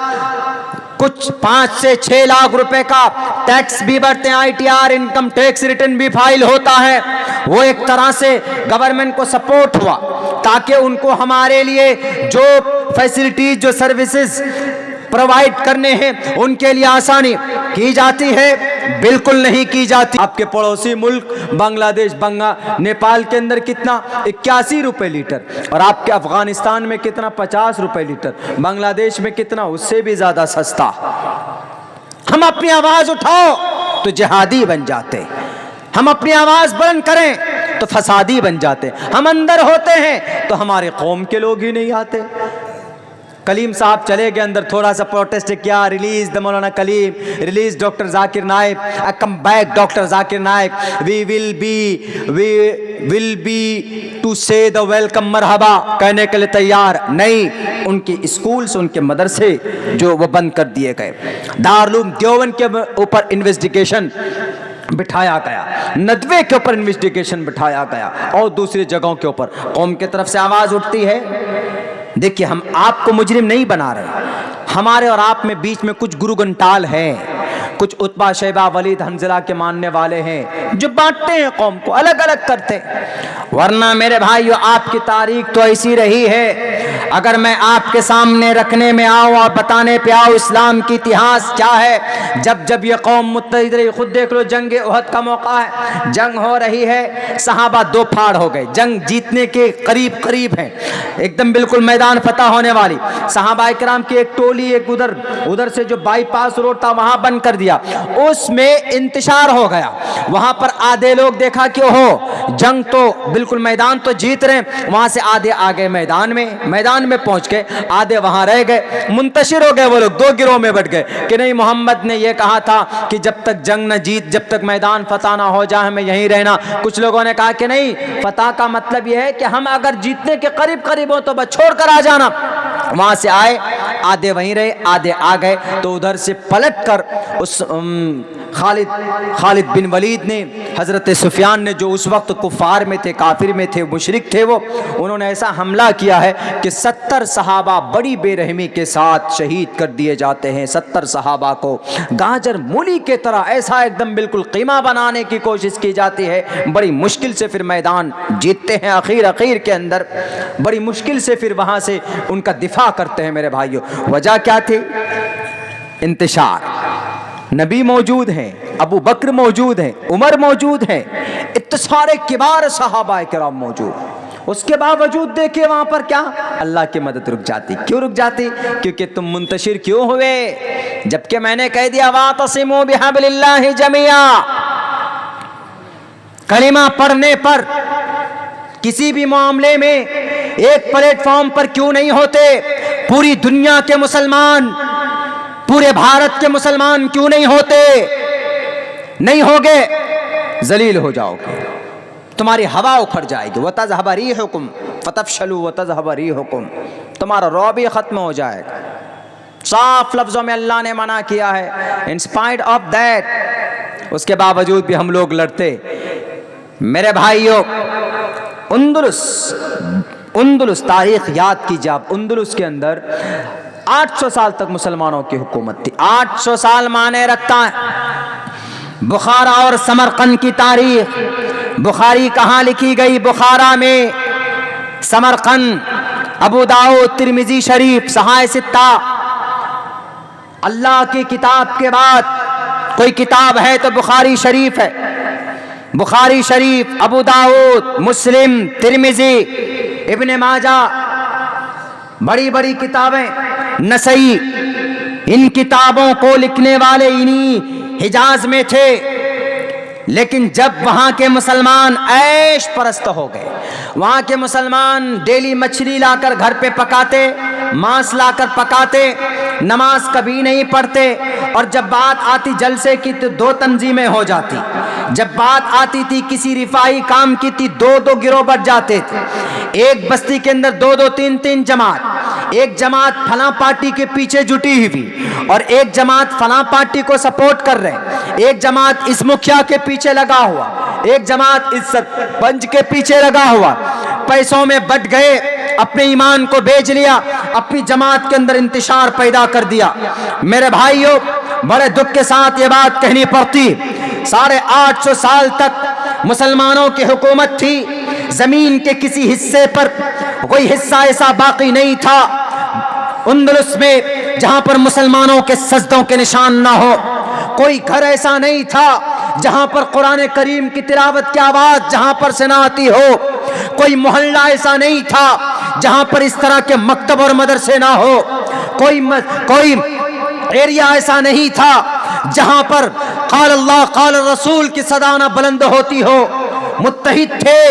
कुछ 5 से 6 लाख रुपए का टैक्स भी भरते हैं। आईटीआर इनकम टैक्स रिटर्न भी फाइल होता है। वो एक तरह से गवर्नमेंट को सपोर्ट हुआ ताकि उनको हमारे लिए जो फैसिलिटीज, जो सर्विसेज प्रोवाइड करने हैं उनके लिए आसानी की जाती है? बिल्कुल नहीं की जाती। आपके पड़ोसी मुल्क बांग्लादेश, नेपाल के अंदर कितना 81 रुपए लीटर, और आपके अफगानिस्तान में कितना 50 रुपए लीटर, बांग्लादेश में कितना उससे भी ज्यादा सस्ता। हम अपनी आवाज उठाओ तो जिहादी बन जाते, हम अपनी आवाज बुलंद करें तो फसादी बन जाते। हम अंदर होते हैं तो हमारे कौम के लोग ही नहीं आते। कलीम साहब चले गए अंदर, थोड़ा सा प्रोटेस्ट किया, रिलीज द मौलाना Kaleem, release doctor Zakir Naik, come back doctor Zakir Naik, we will be to say the welcome मरहबा कहने के लिए तैयार नहीं। उनके स्कूल्स, उनके मदरसे जो वो बंद कर दिए गए। दारुल देवबंद के ऊपर इन्वेस्टिगेशन बिठाया गया, नदवे के ऊपर इन्वेस्टिगेशन बिठाया गया, और दूसरी जगहों के ऊपर कौम की तरफ से आवाज उठती है। देखिए, हम आपको मुजरिम नहीं बना रहे, हमारे और आप में बीच में कुछ गुरु गंटाल हैं, कुछ उत्बा शैबा वलीद हंजला के मानने वाले हैं जो बांटते हैं कौम को, अलग अलग करते हैं। वरना मेरे भाइयों, आपकी तारीख तो ऐसी रही है। अगर मैं आपके सामने रखने में आऊँ और बताने पे आऊँ इस्लाम की इतिहास क्या है, जब जब ये कौम मुत्तहिद रही, खुद देख लो, जंग उहद का मौका है, जंग हो रही है, सहाबा दो फाड़ हो गए, जंग जीतने के करीब करीब है, एकदम बिल्कुल मैदान फतह होने वाली। सहाबा इकराम की एक टोली, एक उधर से जो बाईपास रोड था वहां बंद कर दिया, उसमें इंतशार हो गया। वहां पर आधे लोग देखा कि ओहो, जंग तो बिल्कुल मैदान तो जीत रहे, वहां से आधे आ गए मैदान में पहुंच गए, आधे वहां रह गए, मुंतशिर हो गए वो लोग, दो गिरोह में बट गए कि नहीं, मोहम्मद ने यह कहा था कि जब तक जंग न जीत, जब तक मैदान फतह ना हो जाए हमें यहीं रहना। कुछ लोगों ने कहा कि नहीं, फतह का मतलब यह है कि हम अगर जीतने के करीब करीब हो तो बस छोड़ कर आ जाना। वहां से आए, आधे वहीं रहे, आधे आ गए, तो उधर से पलट कर उस खालिद बिन वलीद ने, हजरत सुफियान ने, जो उस वक्त कुफार में थे, काफिर में थे, मुशरिक थे, वो उन्होंने ऐसा हमला किया है कि 70 सहाबा बड़ी बेरहमी के साथ शहीद कर दिए जाते हैं। 70 सहाबा को गाजर मूली के तरह ऐसा एकदम बिल्कुल कीमा बनाने की कोशिश की जाती है। बड़ी मुश्किल से फिर मैदान जीतते हैं, आखिर के अंदर बड़ी मुश्किल से फिर वहां से उनका दिफा करते हैं। मेरे भाइयों, वजह क्या थी? इंतशार। नबी मौजूद हैं, अबू बकर मौजूद हैं, उमर मौजूद हैं, इतने सारे किबार सहाबा किराम मौजूद, उसके बावजूद देखिए वहां पर क्या, अल्लाह की मदद रुक जाती। क्यों रुक जाती? क्योंकि तुम मुंतशिर क्यों हुए? जबकि मैंने कह दिया वातसिमू बिहब्लिल्लाहि जमीआ, कलिमा पढ़ने पर किसी भी मामले में एक प्लेटफॉर्म पर क्यों नहीं होते? पूरी दुनिया के मुसलमान, पूरे भारत के मुसलमान क्यों नहीं होते? नहीं होगे, जलील हो जाओगे, तुम्हारी हवा उखड़ जाएगी। वतज़हब रिहुकुम फतफशलू वतज़हब रिहुकुम, तुम्हारा रौब ही खत्म हो जाएगा। साफ लफ्जों में अल्लाह ने मना किया है। इन स्पाइट ऑफ दैट, उसके बावजूद भी हम लोग लड़ते। मेरे भाइयों, उंदुलुस तारीख याद कीजिए आप। उंदुलुस के अंदर 800 साल तक मुसलमानों की हुकूमत थी। 800 साल माने रखता है। बुखारा और समरकंद की तारीख, बुखारी कहाँ लिखी गई? बुखारा में, समरकंद, अबू दाऊद, तिरमिजी शरीफ, सहाय सित्ता, अल्लाह की किताब के बाद कोई किताब है तो बुखारी शरीफ है। बुखारी शरीफ, अबू दाऊद, मुस्लिम, तिरमिजी, इब्ने माजा, बड़ी बड़ी किताबें, नसई, इन किताबों को लिखने वाले इन्हीं हिजाज में थे। लेकिन जब वहां के मुसलमान ऐश परस्त हो गए, वहां के मुसलमान डेली मछली लाकर घर पे पकाते, मांस लाकर पकाते, नमाज कभी नहीं पढ़ते, और जब बात आती जलसे की तो दो तंजीमें हो जाती, जब बात आती थी किसी रिफाई काम की थी दो दो गिरोह बढ़ जाते थे। एक बस्ती के अंदर दो दो तीन तीन जमात, एक जमात फलां पार्टी के पीछे जुटी हुई और एक जमात फलां पार्टी को सपोर्ट कर रहे, एक जमात इस मुखिया के पीछे लगा हुआ, एक जमात इस सरपंच के पीछे लगा हुआ। पैसों में बट गए, अपने ईमान को बेच लिया, अपनी जमात के अंदर इंतशार पैदा कर दिया। मेरे भाइयों, बड़े दुख के साथ ये बात कहनी पड़ती, 850 साल तक मुसलमानों की हुकूमत थी। जमीन के किसी हिस्से पर कोई हिस्सा ऐसा बाकी नहीं था अंदलुस में जहां पर मुसलमानों के सजदों के निशान ना हो। कोई घर ऐसा नहीं था जहां पर कुरान करीम की तिलावत की आवाज जहां पर से ना आती हो। कोई मोहल्ला ऐसा नहीं था जहां पर इस तरह के मकतब और मदरसे ना हो। कोई एरिया ऐसा नहीं था जहां पर क़ाल अल्लाह क़ाल रसूल की सदाना बुलंद होती हो। मुत्तहिद थे,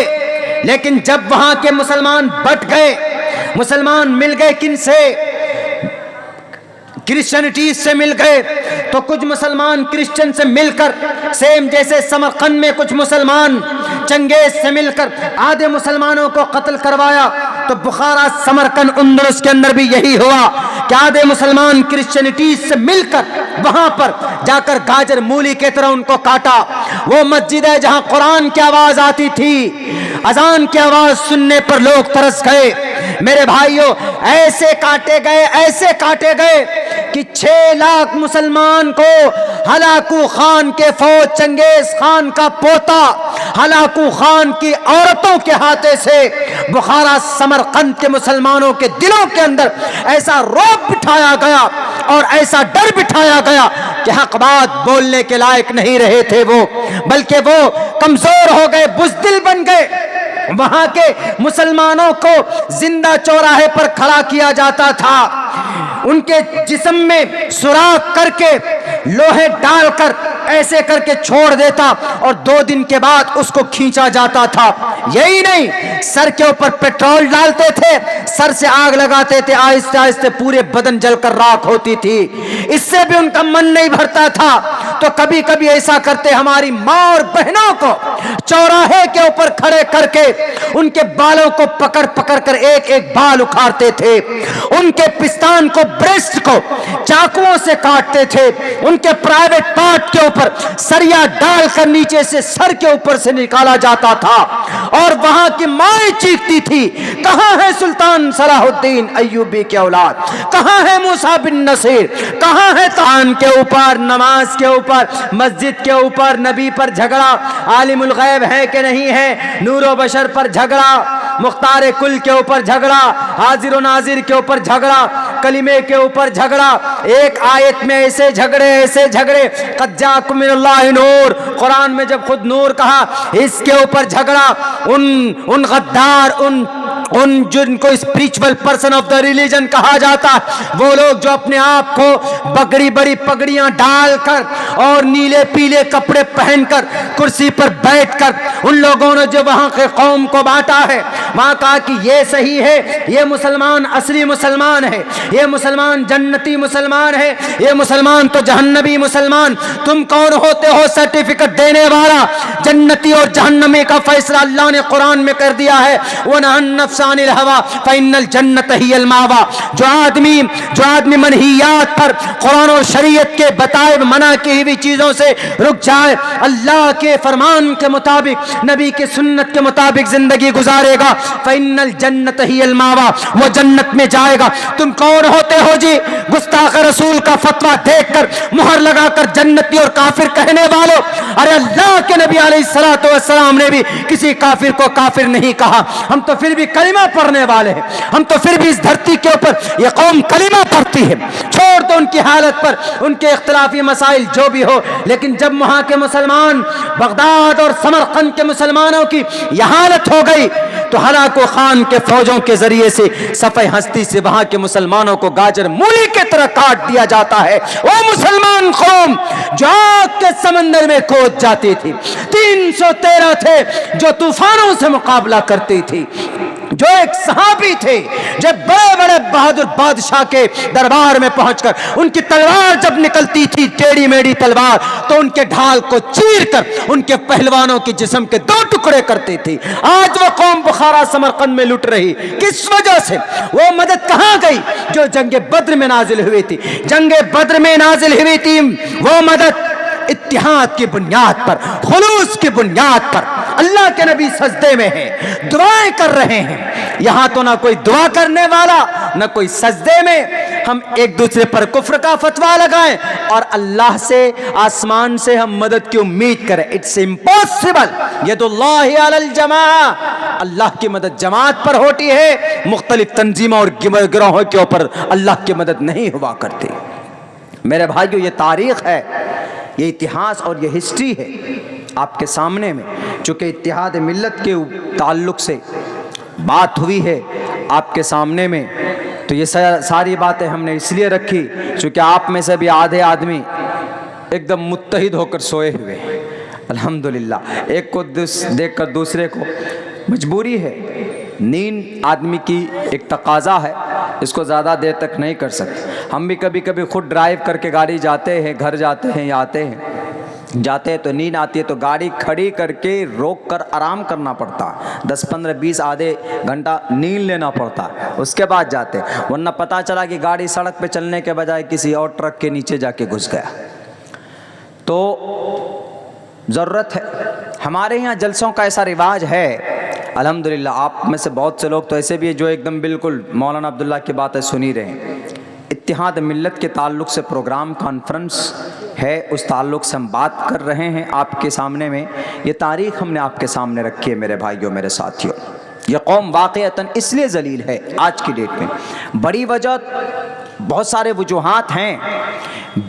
लेकिन जब वहां के मुसलमान बट गए, मुसलमान मिल गए किनसे? क्रिश्चियनिटी से मिल गए। तो कुछ मुसलमान क्रिश्चियन से मिलकर, सेम जैसे समरकंद में कुछ मुसलमान चंगेज से मिलकर आधे मुसलमानों को कत्ल करवाया, तो बुखारा, समरकंद, अंदलुस के अंदर भी यही हुआ कि आधे मुसलमान क्रिश्चियनिटी से मिलकर वहां पर जाकर गाजर मूली की तरह उनको काटा। वो मस्जिद है जहां कुरान की आवाज आती थी, अजान की आवाज सुनने पर लोग तरस गए। मेरे भाइयों, ऐसे काटे गए, ऐसे काटे गए कि 6 लाख मुसलमान को हलाकू खान के फौज, चंगेज खान का पोता हलाकू खान की औरतों के हाथे से बुखारा, समरकंद के मुसलमानों के दिलों के अंदर ऐसा रौब बिठाया गया और ऐसा डर बिठाया गया कि हक बात बोलने के लायक नहीं रहे थे वो, बल्कि वो कमजोर हो गए, बुज़दिल बन गए। वहां के मुसलमानों को जिंदा चौराहे पर खड़ा किया जाता था, उनके जिस्म में सुराख करके लोहे डालकर ऐसे करके छोड़ देता और 2 दिन के बाद उसको खींचा जाता था। यही नहीं, सर के ऊपर पेट्रोल डालते थे, सर से आग लगाते थे, आहिस्ते आहिस्ते पूरे बदन जलकर राख होती थी। इससे भी उनका मन नहीं भरता था, तो कभी कभी ऐसा करते, हमारी माँ और बहनों को चौराहे के ऊपर खड़े करके उनके बालों को पकड़ पकड़ कर एक एक बाल उखाड़ते थे, उनके पिस्तान को, ब्रेस्ट को चाकुओं से काटते थे, उनके प्राइवेट पार्ट के ऊपर सरिया डालकर नीचे से सर के ऊपर से निकाला जाता था। और वहां की माएं चीखती थी, कहां है सुल्तान सलाहुद्दीन अय्यूबी के औलाद, कहां है मूसा बिन नसीर, कहां है तान के ऊपर, नमाज के ऊपर, मस्जिद के ऊपर, नबी पर झगड़ा, आलिमुल गैब है कि नहीं है, नूरो बशर पर झगड़ा, मुख्तार कुल के ऊपर झगड़ा, हाजिर और नाजिर के ऊपर झगड़ा, कलिमे के ऊपर झगड़ा, एक आयत में ऐसे झगड़े कद जाकुम मिनल्लाहि नूर, कुरान में जब खुद नूर कहा, इसके ऊपर झगड़ा। उन गद्दार, उन जिनको spiritual person of the religion कहा जाता है, वो लोग जो अपने आप को बगड़ी बड़ी पगड़ियां डालकर और नीले पीले कपड़े पहनकर कुर्सी पर बैठकर, उन लोगों ने जो वहां के कौम को बांटा है, वहां कहा कि ये सही है, ये मुसलमान असली मुसलमान है, ये मुसलमान जन्नती मुसलमान है, ये मुसलमान तो जहन्नमी मुसलमान। तुम कौन होते हो सर्टिफिकेट देने वाला? जन्नती और जहन्नमी का फैसला अल्लाह ने कुरान में कर दिया है, वो नफसानिल हवा फइन्नल जन्नत हियल मावा। जो आदमी मनहियात पर, कुरान और शरीयत के बताए मना की हुई चीजों से रुक जाए, अल्लाह के फरमान के मुताबिक, नबी के सुन्नत के मुताबिक जिंदगी गुजारेगा, फइन्नल जन्नत हियल मावा, वो जन्नत में जाएगा। तुम कौन होते रहे हो जी? गुस्ताख रसूल का फतवा देखकर मुहर लगाकर जन्नती और काफिर कहने वालों, अरे अल्लाह के नबी अलैहिस्सलातु वस्सलाम ने भी किसी काफिर को काफिर नहीं कहा। हम तो फिर भी कलिमा पढ़ने वाले हैं, हम तो फिर भी इस धरती के ऊपर यह कौम कलिमा पढ़ती है। छोड़ दो उनकी हालत पर, उनके इख्तिलाफी मसाइल जो भी हो, लेकिन जब वहां के मुसलमान, बगदाद और समरकंद के मुसलमानों की यह हालत हो गई तो हलाको खान के फौजों के जरिए से सफ़े हस्ती से वहां के मुसलमानों को गाजर मूली के तरह काट दिया जाता है। वो मुसलमान कौम जो आग के समंदर में कूद जाती थी, 313 थे जो तूफानों से मुकाबला करती थी, जो एक सहाबी थे जब बड़े बड़े बहादुर बादशाह के दरबार में पहुंचकर उनकी तलवार जब निकलती थी, टेढ़ी मेढ़ी तलवार, तो उनके ढाल को चीरकर उनके पहलवानों के जिस्म के 2 टुकड़े करती थी। आज वो कौम बुखारा समरकंद में लुट रही, किस वजह से? वो मदद कहां गई जो जंगे बद्र में नाजिल हुई थी? जंगे बद्र में नाजिल हुई थी वो मदद इत्तिहाद की बुनियाद पर, खुलूस की बुनियाद पर। अल्लाह के नबी सजदे में हैं, दुआएं कर रहे हैं। यहां तो ना कोई दुआ करने वाला, ना कोई सजदे में। हम एक दूसरे पर कुफ्र का फतवा लगाएं और अल्लाह से, आसमान से हम मदद की उम्मीद करें, इट्स इम्पॉसिबल। यदुल्लाहि अलल जमा, अल्लाह की मदद जमात पर होती है, मुख्तलिफ तंजीमों और गिरोहों के ऊपर अल्लाह की मदद नहीं हुआ करती। मेरे भाइयों, ये तारीख है, ये इतिहास और ये हिस्ट्री है आपके सामने में। चूँकि इत्तिहाद मिल्लत के ताल्लुक़ से बात हुई है आपके सामने में, तो ये सारी बातें हमने इसलिए रखी चूँकि आप में से भी आधे आदमी एकदम मुत्तहिद होकर सोए हुए हैं। अल्हम्दुलिल्लाह, एक को देखकर दूसरे को मजबूरी है। नींद आदमी की एक तकाजा है, इसको ज़्यादा देर तक नहीं कर सकते। हम भी कभी कभी खुद ड्राइव करके गाड़ी जाते हैं, घर जाते हैं या आते हैं, जाते हैं तो नींद आती है तो गाड़ी खड़ी करके रोक कर आराम करना पड़ता है, 10, 15, 20 आधे घंटा नींद लेना पड़ता है, उसके बाद जाते हैं। वरना पता चला कि गाड़ी सड़क पे चलने के बजाय किसी और ट्रक के नीचे जाके घुस गया। तो ज़रूरत है, हमारे यहाँ जलसों का ऐसा रिवाज है अल्हम्दुलिल्लाह। आप में से बहुत से लोग तो ऐसे भी है जो एकदम बिल्कुल मौलाना अब्दुल्ला की बातें सुन ही रहे हैं। इत्तिहाद मिल्लत के ताल्लुक़ से प्रोग्राम कॉन्फ्रेंस है, उस ताल्लुक़ से हम बात कर रहे हैं आपके सामने में। ये तारीख़ हमने आपके सामने रखी है मेरे भाइयों, मेरे साथियों। यह कौम वाक़अतन इसलिए ज़लील है आज की डेट में। बड़ी वजह बहुत सारे वजूहात हैं,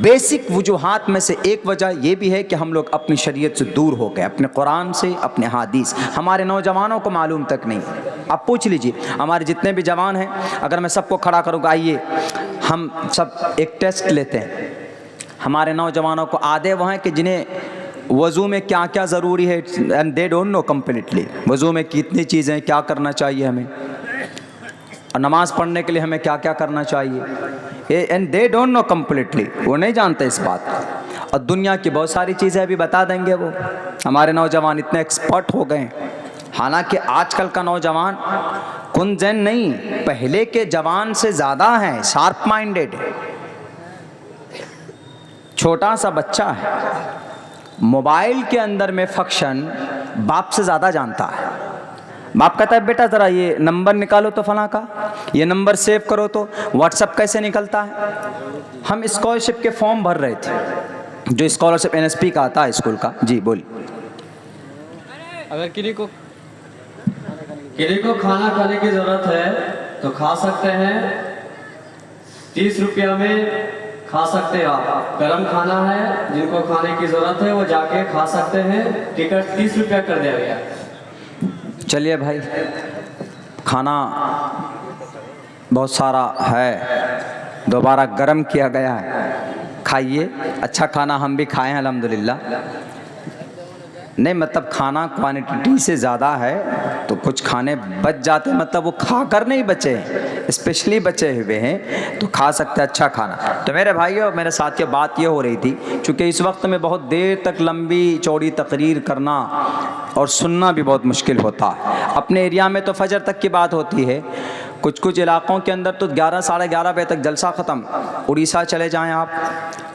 बेसिक वजूहात में से एक वजह यह भी है कि हम लोग अपनी शरीयत से दूर हो गए, अपने कुरान से, अपने हादीस। हमारे नौजवानों को मालूम तक नहीं। आप पूछ लीजिए हमारे जितने भी जवान हैं, अगर मैं सबको खड़ा करूँगा, आइए हम सब एक टेस्ट लेते हैं। हमारे नौजवानों को आधे वो हैं कि जिन्हें वज़ू में क्या क्या ज़रूरी है and they don't know completely, वज़ू में कितनी चीज़ें, क्या करना चाहिए हमें, और नमाज़ पढ़ने के लिए हमें क्या क्या करना चाहिए, and they don't know completely, वो नहीं जानते इस बात। और दुनिया की बहुत सारी चीज़ें भी बता देंगे वो। हमारे नौजवान इतने एक्सपर्ट हो गए। हालांकि आजकल का नौजवान कुंजन नहीं, पहले के जवान से ज़्यादा है, शार्प माइंडेड है। छोटा सा बच्चा है, मोबाइल के अंदर में फंक्शन बाप से ज़्यादा जानता है। बाप कहता है बेटा ज़रा ये नंबर निकालो तो फलां का, ये नंबर सेव करो तो व्हाट्सअप कैसे निकलता है। हम स्कॉलरशिप के फॉर्म भर रहे थे, जो स्कॉलरशिप NSP का आता है स्कूल का। जी बोलिए। अगर किसी को खाना खाने की ज़रूरत है तो खा सकते हैं, 30 रुपया में खा सकते हैं आप। गरम खाना है, जिनको खाने की ज़रूरत है वो जाके खा सकते हैं। टिकट 30 रुपया कर दिया गया। चलिए भाई, खाना बहुत सारा है, दोबारा गरम किया गया है, खाइए। अच्छा खाना हम भी खाएं अल्हम्दुलिल्लाह। नहीं मतलब खाना क्वांटिटी से ज़्यादा है तो कुछ खाने बच जाते, मतलब वो खा कर नहीं बचे, स्पेशली बचे हुए हैं तो खा सकते हैं अच्छा खाना। तो मेरे भाइयों, मेरे साथियों, बात ये हो रही थी क्योंकि इस वक्त में बहुत देर तक लंबी चौड़ी तकरीर करना और सुनना भी बहुत मुश्किल होता है। अपने एरिया में तो फजर तक की बात होती है, कुछ इलाक़ों के अंदर तो 11, साढ़े 11 बजे तक जलसा ख़त्म। उड़ीसा चले जाएं आप,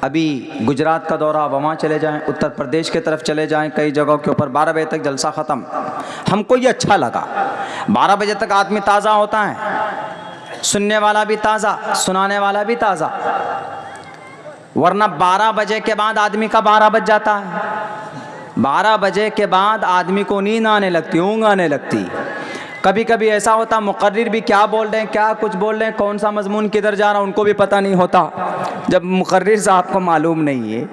अभी गुजरात का दौरा, वहाँ चले जाएं, उत्तर प्रदेश के तरफ चले जाएं, कई जगहों के ऊपर 12 बजे तक जलसा ख़त्म। हमको ये अच्छा लगा, 12 बजे तक आदमी ताज़ा होता है। सुनने वाला भी ताज़ा, सुनाने वाला भी ताज़ा। वरना 12 बजे के बाद आदमी का 12 बज जाता है। 12 बजे के बाद आदमी को नींद आने लगती, ऊँघ आने लगती। कभी कभी ऐसा होता मुकर्रिर भी क्या बोल रहे हैं, क्या कुछ बोल रहे हैं, कौन सा मजमून किधर जा रहा है उनको भी पता नहीं होता। जब मुकर्रिर साहब को मालूम नहीं है,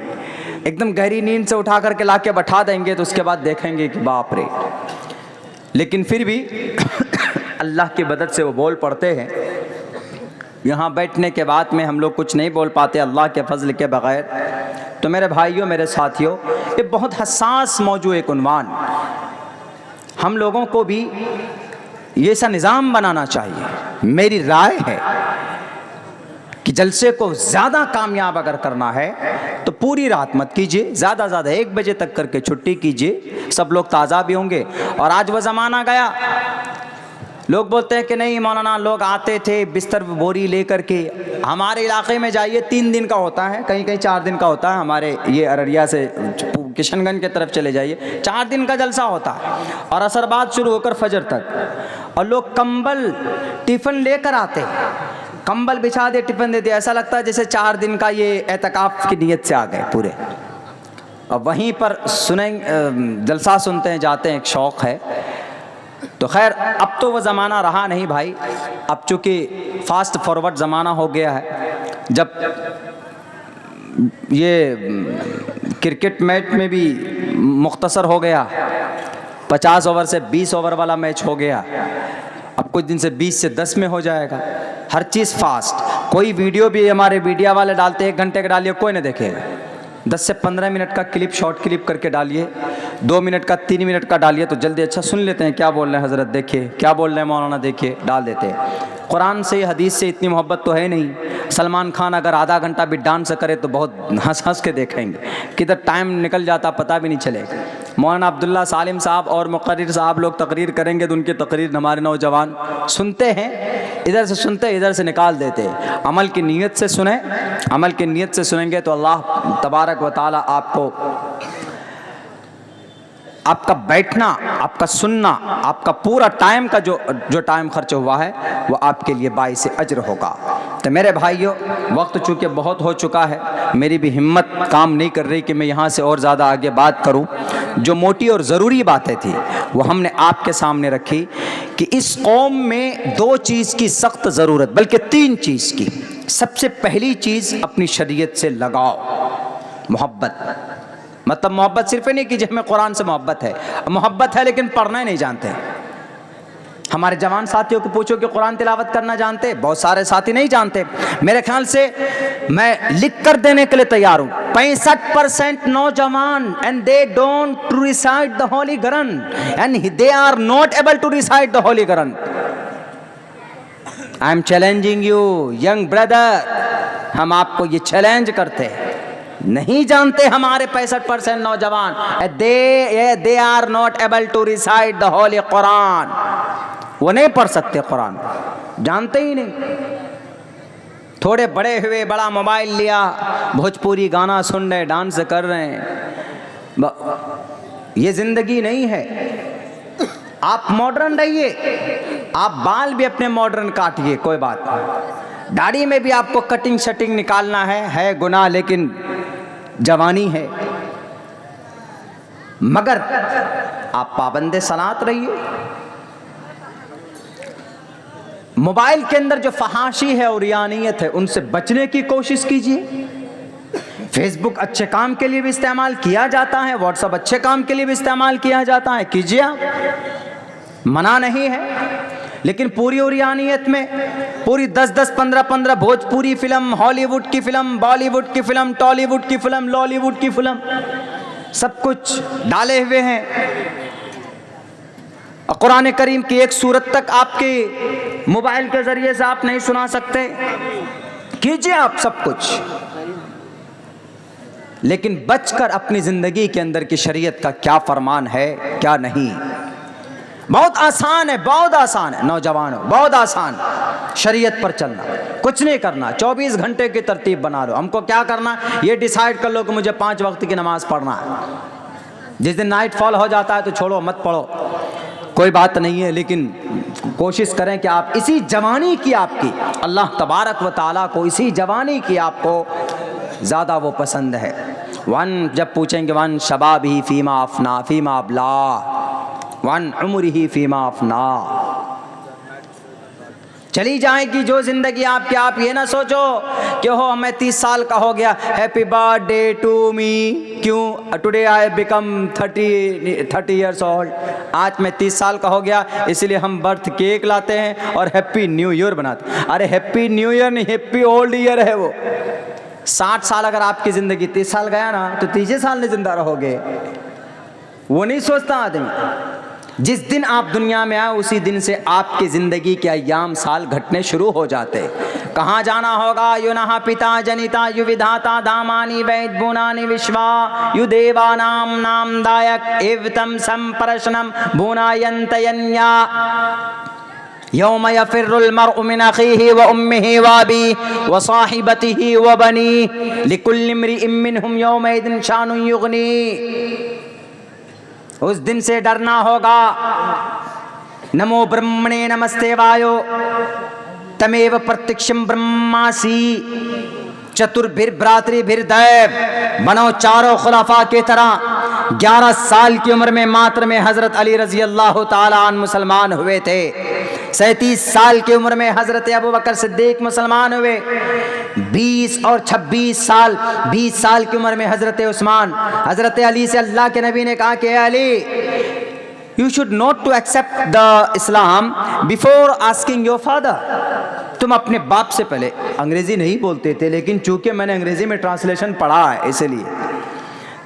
एकदम गहरी नींद से उठा करके ला के बैठा देंगे तो उसके बाद देखेंगे कि बाप रे। लेकिन फिर भी अल्लाह की मदद से वो बोल पड़ते हैं। यहाँ बैठने के बाद में हम लोग कुछ नहीं बोल पाते अल्लाह के फजल के बग़ैर। तो मेरे भाइयों, मेरे साथियों, ये बहुत हसास मौजू एक उन्वान। हम लोगों को भी ये सा निज़ाम बनाना चाहिए। मेरी राय है कि जलसे को ज़्यादा कामयाब अगर करना है तो पूरी रात मत कीजिए, ज़्यादा ज़्यादा 1 बजे तक करके छुट्टी कीजिए, सब लोग ताज़ा भी होंगे। और आज वह ज़माना गया, लोग बोलते हैं कि नहीं मौलाना, लोग आते थे बिस्तर बोरी लेकर के। हमारे इलाके में जाइए 3 दिन का होता है, कहीं कहीं 4 दिन का होता है। हमारे ये अररिया से किशनगंज की तरफ चले जाइए, 4 दिन का जलसा होता है और असर बाद शुरू होकर फजर तक। और लोग कंबल टिफ़िन लेकर आते हैं, कंबल बिछा दे, टिफ़िन दे दे, ऐसा लगता है जैसे 4 दिन का ये एतकाफ़ की नीयत से आ गए पूरे। और वहीं पर जलसा सुनते हैं, जाते हैं, एक शौक़ है। तो खैर अब तो वह ज़माना रहा नहीं भाई। अब चूँकि फास्ट फॉरवर्ड ज़माना हो गया है, जब ये क्रिकेट मैच में भी मुख्तसर हो गया, 50 ओवर से 20 ओवर वाला मैच हो गया। अब कुछ दिन से 20 से 10 में हो जाएगा। हर चीज़ फास्ट। कोई वीडियो भी हमारे मीडिया वाले डालते, 1 घंटे का डालिए कोई नहीं देखेगा। 10 से 15 मिनट का क्लिप, शॉर्ट क्लिप करके डालिए, 2 मिनट का, 3 मिनट का डालिए तो जल्दी अच्छा सुन लेते हैं क्या बोल रहे हैं हज़रत, देखिए क्या बोल रहे हैं मौलाना, देखिए, डाल देते हैं। कुरान से, हदीस से इतनी मोहब्बत तो है नहीं। सलमान खान अगर आधा घंटा भी डांस करे तो बहुत हंस हंस के देखेंगे, किधर टाइम निकल जाता पता भी नहीं चलेगा। मौलाना अब्दुल्ला सालिम साहब और मुकर्रिर साहब लोग तकरीर करेंगे तो उनकी तकरीर हमारे नौजवान सुनते हैं, इधर से सुनते हैं, इधर से निकाल देते हैं। अमल की नीयत से सुने, अमल की नीयत से सुनेंगे तो अल्लाह तबारक व ताला आपको, आपका बैठना, आपका सुनना, आपका पूरा टाइम का जो टाइम खर्च हुआ है वो आपके लिए बाइस अज्र होगा। तो मेरे भाइयों, वक्त चूँकि बहुत हो चुका है, मेरी भी हिम्मत काम नहीं कर रही कि मैं यहाँ से और ज़्यादा आगे बात करूँ। जो मोटी और ज़रूरी बातें थी वो हमने आपके सामने रखी कि इस कौम में 2 चीज़ की सख्त ज़रूरत, बल्कि 3 चीज़ की। सबसे पहली चीज़ अपनी शरीयत से लगाओ, मोहब्बत। मतलब मोहब्बत सिर्फ नहीं कि हमें कुरान से मोहब्बत है, मोहब्बत है लेकिन पढ़ना ही नहीं जानते। हमारे जवान साथियों को पूछो कि कुरान तिलावत करना जानते, बहुत सारे साथी नहीं जानते। मेरे ख्याल से मैं लिख कर देने के लिए तैयार हूँ, 65% नौजवान and they don't to recite the holy Quran and they are not able to recite the holy Quran. I am challenging you young brother, हम आपको ये चैलेंज करते हैं। नहीं जानते हमारे 65% नौजवान, they are not able to recite the holy Quran, वो नहीं पढ़ सकते कुरान, जानते ही नहीं। थोड़े बड़े हुए, बड़ा मोबाइल लिया, भोजपुरी गाना सुन रहे, डांस कर रहे हैं। ये जिंदगी नहीं है। आप मॉडर्न रहिए, आप बाल भी अपने मॉडर्न काटिए, कोई बात नहीं। दाढ़ी में भी आपको कटिंग शटिंग निकालना है गुनाह, लेकिन जवानी है। मगर आप पाबंदे सलात रहिए। मोबाइल के अंदर जो फहाशी है और रियानियत है, उनसे बचने की कोशिश कीजिए। फेसबुक अच्छे काम के लिए भी इस्तेमाल किया जाता है, व्हाट्सएप अच्छे काम के लिए भी इस्तेमाल किया जाता है, कीजिए आप, मना नहीं है। लेकिन पूरी उरियानियत में पूरी 10-10, 15-15 भोजपुरी फिल्म, हॉलीवुड की फिल्म, बॉलीवुड की फिल्म, टॉलीवुड की फिल्म, लॉलीवुड की फिल्म, सब कुछ डाले हुए हैं। और कुरान करीम की एक सूरत तक आपके मोबाइल के जरिए से आप नहीं सुना सकते, कीजिए आप सब कुछ, लेकिन बचकर अपनी जिंदगी के अंदर की शरीयत का क्या फरमान है, क्या नहीं। बहुत आसान है, बहुत आसान है नौजवानों, बहुत आसान। शरीयत पर चलना, कुछ नहीं करना, 24 घंटे की तरतीब बना लो। हमको क्या करना, ये डिसाइड कर लो कि मुझे 5 वक्त की नमाज पढ़ना है। जिस दिन नाइट फॉल हो जाता है तो छोड़ो, मत पढ़ो। कोई बात नहीं है, लेकिन कोशिश करें कि आप इसी जवानी की आपकी अल्लाह तबारक व ताला को इसी जवानी की आपको ज़्यादा वो पसंद है। वन जब पूछेंगे वन शबाब ही फ़ीमा अफना फ़ीमा अबला वन उम्र ही फ़ीमा अफना, चली जाएगी जो ज़िंदगी आपकी। आप ये ना सोचो कि हो मैं 30 साल का हो गया, हैप्पी बर्थडे टू मी, क्यों today I become 30 years old, आज मैं 30 साल का हो गया इसलिए हम बर्थ केक लाते हैं और हैप्पी न्यू ईयर बनाते हैं। अरे हैप्पी न्यू ईयर नहीं, हैप्पी ओल्ड ईयर है वो। 60 साल अगर आपकी ज़िंदगी 30 साल गया ना तो 30 साल में ज़िंदा रहोगे, वो नहीं सोचता आदमी। जिस दिन आप दुनिया में आए उसी दिन से आपकी ज़िंदगी के अय्याम साल घटने शुरू हो जाते। कहाँ जाना होगा? यु नः पिता जनिता यु विधाता दामानि वैद भुवनानि विश्वा यु देवानां नामदायक एवं संप्रश्नम भुवनायन्तयन्या यौम यफिर्रुल मर्उ मिन अखीहि व उम्मिहि व अबीहि व साहिबतिहि व बनीहि लिकुल्लि इम्रिइन मिनहुम यौमइदिन शानुन युगनी। उस दिन से डरना होगा। नमो ब्रह्मणे नमस्ते वायो तमेव प्रत्यक्षम ब्रह्मासी चतुर्भिर्भ्रातृभिर्दैव। बनो चारों खुलाफा के तरह 11 साल की उम्र में मात्र में हजरत अली रजी अल्लाह ताला अन्हु मुसलमान हुए थे। 37 साल की उम्र में हजरत अबू बकर सिद्दीक मुसलमान हुए। 20 और 26 साल 20 साल की उम्र में हजरत उस्मान। हजरत अली से अल्लाह के नबी ने कहा कि Ali, you should not to accept the Islam before asking your father. तुम अपने बाप से पहले, अंग्रेजी नहीं बोलते थे लेकिन चूंकि मैंने अंग्रेजी में ट्रांसलेशन पढ़ा है इसलिए,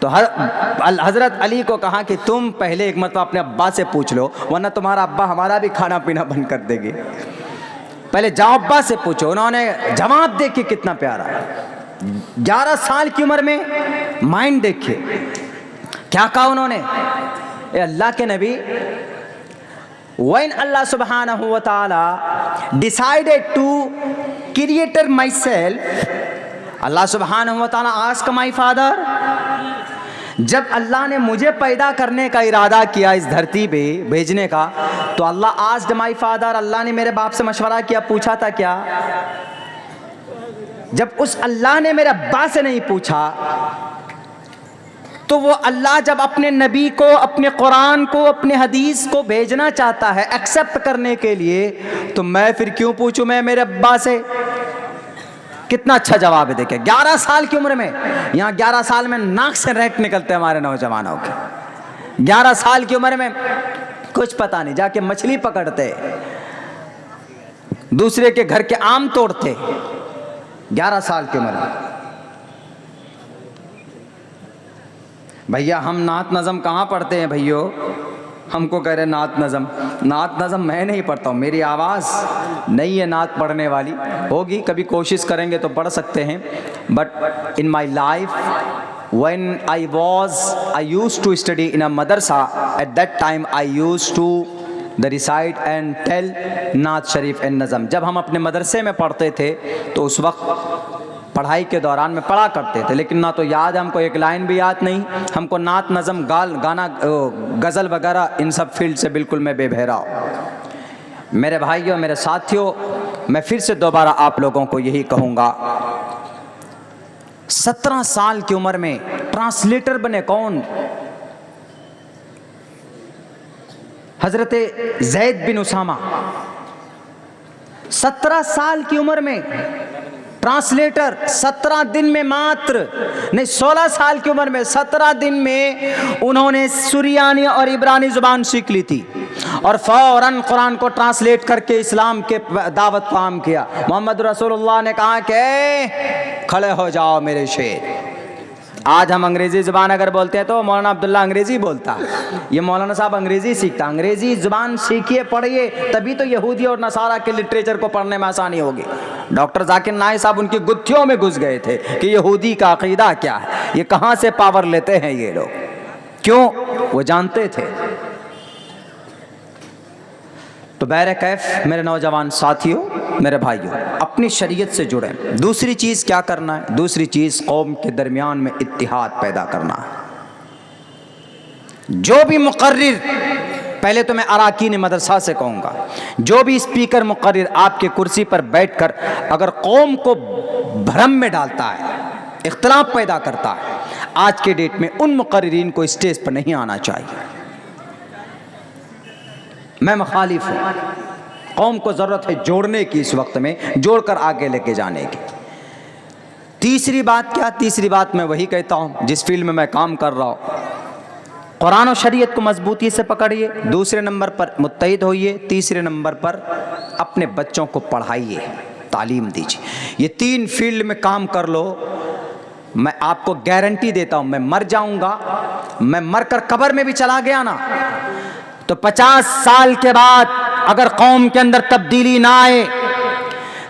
तो हजरत अली को कहा कि तुम पहले एक मतलब अपने अब्बा से पूछ लो, वरना तुम्हारा अब्बा हमारा भी खाना पीना बंद कर देंगे। पहले जाओ अब्बा से पूछो। उन्होंने जवाब देखिए कितना प्यारा। 11 साल की उम्र में माइंड देखिए क्या कहा उन्होंने। ए अल्लाह के नबी, when Allah subhanahu wa ta'ala decided to create myself, Allah subhanahu wa ta'ala asked my father, जब अल्लाह ने मुझे पैदा करने का इरादा किया इस धरती पे भेजने का, तो अल्लाह आस्क्ड माय फादर, अल्लाह ने मेरे बाप से मशवरा किया, पूछा था क्या? जब उस अल्लाह ने मेरे अब्बा से नहीं पूछा, तो वो अल्लाह जब अपने नबी को, अपने कुरान को, अपने हदीस को भेजना चाहता है एक्सेप्ट करने के लिए, तो मैं फिर क्यों पूछूं मैं मेरे अब्बा से? कितना अच्छा जवाब है। देखिए 11 साल की उम्र में, यहाँ 11 साल में नाक से रैक निकलते हैं हमारे नौजवानों के। 11 साल की उम्र में कुछ पता नहीं, जाके मछली पकड़ते, दूसरे के घर के आम तोड़ते। 11 साल की उम्र में भैया हम नात नज़म कहाँ पढ़ते हैं भैयो? हमको कह रहे नात नज़म मैं नहीं पढ़ता हूँ, मेरी आवाज़ नहीं है नात पढ़ने वाली। होगी कभी कोशिश करेंगे तो पढ़ सकते हैं, but in my life when I used to study in a madrasa, at that time I used to recite and tell नात शरीफ एंड नज़म। जब हम अपने मदरसे में पढ़ते थे तो उस वक्त पढ़ाई के दौरान में पढ़ा करते थे, लेकिन ना तो याद, हमको एक लाइन भी याद नहीं। हमको नात नज़म गाना गज़ल वगैरह इन सब फील्ड से बिल्कुल मैं बेबहरा हूँ। मेरे भाइयों, मेरे साथियों, मैं फिर से दोबारा आप लोगों को यही कहूँगा, 17 साल की उम्र में ट्रांसलेटर बने कौन? हजरत ज़ैद बिन उसामा। 17 साल की उम्र में ट्रांसलेटर, 17 दिन में मात्र नहीं 16 साल की उम्र में 17 दिन में उन्होंने सुरियानी और इब्रानी जुबान सीख ली थी और फौरन कुरान को ट्रांसलेट करके इस्लाम के दावत को आम किया। मोहम्मद रसूलुल्लाह ने कहा कि खड़े हो जाओ मेरे शेर। आज हम अंग्रेज़ी ज़ुबान अगर बोलते हैं तो मौलाना अब्दुल्ला अंग्रेज़ी बोलता है, ये मौलाना साहब अंग्रेज़ी सीखता। अंग्रेज़ी ज़ुबान सीखिए, पढ़िए, तभी तो यहूदी और नसारा के लिटरेचर को पढ़ने में आसानी होगी। डॉक्टर जाकिर नाइक साहब उनकी गुत्थियों में घुस गए थे कि यहूदी का अक़ीदा क्या है, ये कहाँ से पावर लेते हैं ये लोग, क्यों? वो जानते थे। तो बहरे कैफ मेरे नौजवान साथियों, मेरे भाइयों, अपनी शरीयत से जुड़े। दूसरी चीज़ क्या करना है? दूसरी चीज़ कौम के दरमियान में इत्तिहाद पैदा करना है। जो भी मुकर्रिर पहले तो मैं अराकीन मदरसा से कहूँगा, जो भी स्पीकर मुकर्रिर आपके कुर्सी पर बैठकर अगर कौम को भ्रम में डालता है, इख्तिलाफ पैदा करता है, आज के डेट में उन मुकर्रिरीन को स्टेज पर नहीं आना चाहिए। मैं मुखालिफ हूँ। कौम को ज़रूरत है जोड़ने की, इस वक्त में जोड़कर आगे लेके जाने की। तीसरी बात क्या? तीसरी बात मैं वही कहता हूँ जिस फील्ड में मैं काम कर रहा हूँ, कुरान और शरीयत को मजबूती से पकड़िए, दूसरे नंबर पर मुत्तहिद होइए, तीसरे नंबर पर अपने बच्चों को पढ़ाइए, तालीम दीजिए। ये 3 फील्ड में काम कर लो, मैं आपको गारंटी देता हूँ, मैं मर जाऊँगा, मैं मरकर कब्र में भी चला गया ना तो 50 साल के बाद अगर कौम के अंदर तब्दीली ना आए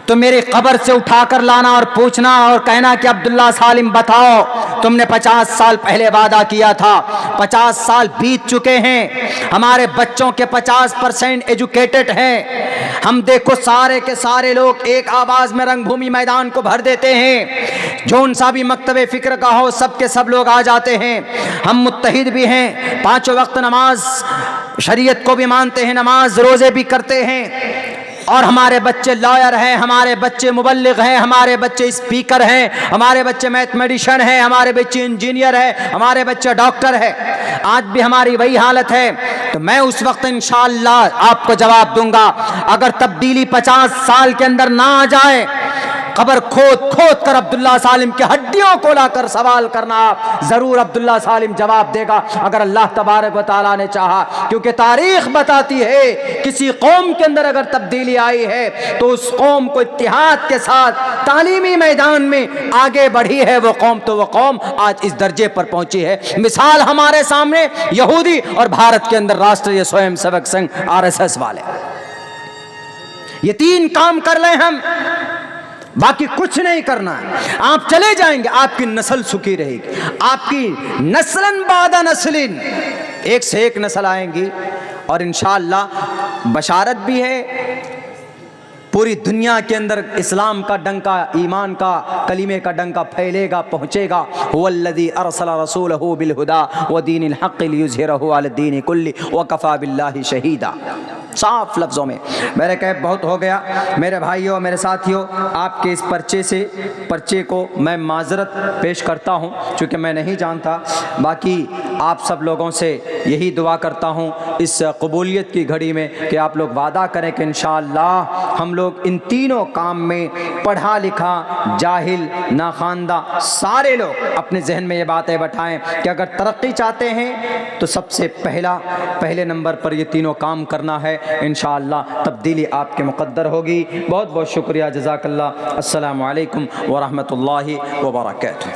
तो मेरे कब्र से उठाकर लाना और पूछना और कहना कि अब्दुल्ला सालिम बताओ, तुमने 50 साल पहले वादा किया था। 50 साल बीत चुके हैं, हमारे बच्चों के 50% एजुकेटेड हैं। हम देखो सारे के सारे लोग एक आवाज़ में रंगभूमि मैदान को भर देते हैं, जौन सा भी मकतबे फ़िक्र का हो सब के सब लोग आ जाते हैं। हम मुत्तहिद भी हैं, 5 वक्त नमाज शरीयत को भी मानते हैं, नमाज रोज़े भी करते हैं, और हमारे बच्चे लॉयर हैं, हमारे बच्चे मुबल्लिग हैं, हमारे बच्चे स्पीकर हैं, हमारे बच्चे मैथमेटिशियन हैं, हमारे बच्चे इंजीनियर हैं, हमारे बच्चे डॉक्टर हैं। आज भी हमारी वही हालत है। तो मैं उस वक्त इंशाअल्लाह आपको जवाब दूंगा, अगर तब्दीली 50 साल के अंदर ना आ जाए, कब्र खोद खोद कर अब्दुल्ला सालिम की हड्डियों को लाकर सवाल करना, ज़रूर अब्दुल्ला सालिम जवाब देगा अगर अल्लाह तबारक व तआला ने चाहा। क्योंकि तारीख़ बताती है किसी कौम के अंदर अगर तब्दीली आई है तो उस कौम को इत्तिहाद के साथ तालीमी मैदान में आगे बढ़ी है वो कौम, तो वो कौम आज इस दर्जे पर पहुंची है। मिसाल हमारे सामने यहूदी और भारत के अंदर राष्ट्रीय स्वयं सेवक संघ RSS वाले। ये 3 काम कर लें हम, बाकी कुछ नहीं करना है। आप चले जाएंगे, आपकी नस्ल सुखी रहेगी, आपकी नस्लन बादा नस्लिन, एक से एक नस्ल आएंगी। और इंशाअल्लाह बशारत भी है, पूरी दुनिया के अंदर इस्लाम का डंका, ईमान का, कलीमे का डंका फैलेगा, पहुँचेगा। हुवल्लज़ी अरसला रसूलहू बिलहुदा व दीनिल हक़्क़ लियुज़हिरहू अलद्दीनि कुल्लि व कफ़ा बिल्लाहि शहीदा। साफ लफ्ज़ों में मेरे कह बहुत हो गया। मेरे भाइयों, मेरे साथियों, आपके इस पर्चे को मैं माजरत पेश करता हूँ चूँकि मैं नहीं जानता। बाकी आप सब लोगों से यही दुआ करता हूँ इस कबूलियत की घड़ी में कि आप लोग वादा करें कि इंशाअल्लाह हम लोग इन तीनों काम में, पढ़ा लिखा, जाहिल, नाखानदा, सारे लोग अपने जहन में ये बातें बैठाएं कि अगर तरक्की चाहते हैं तो सबसे पहले नंबर पर ये तीनों काम करना है। इंशाअल्लाह तब्दीली आपके मुक़द्दर होगी। बहुत बहुत शुक्रिया, जज़ाकल्लाह। अस्सलामु अलैकुम व रहमतुल्लाहि व बरकातुहू।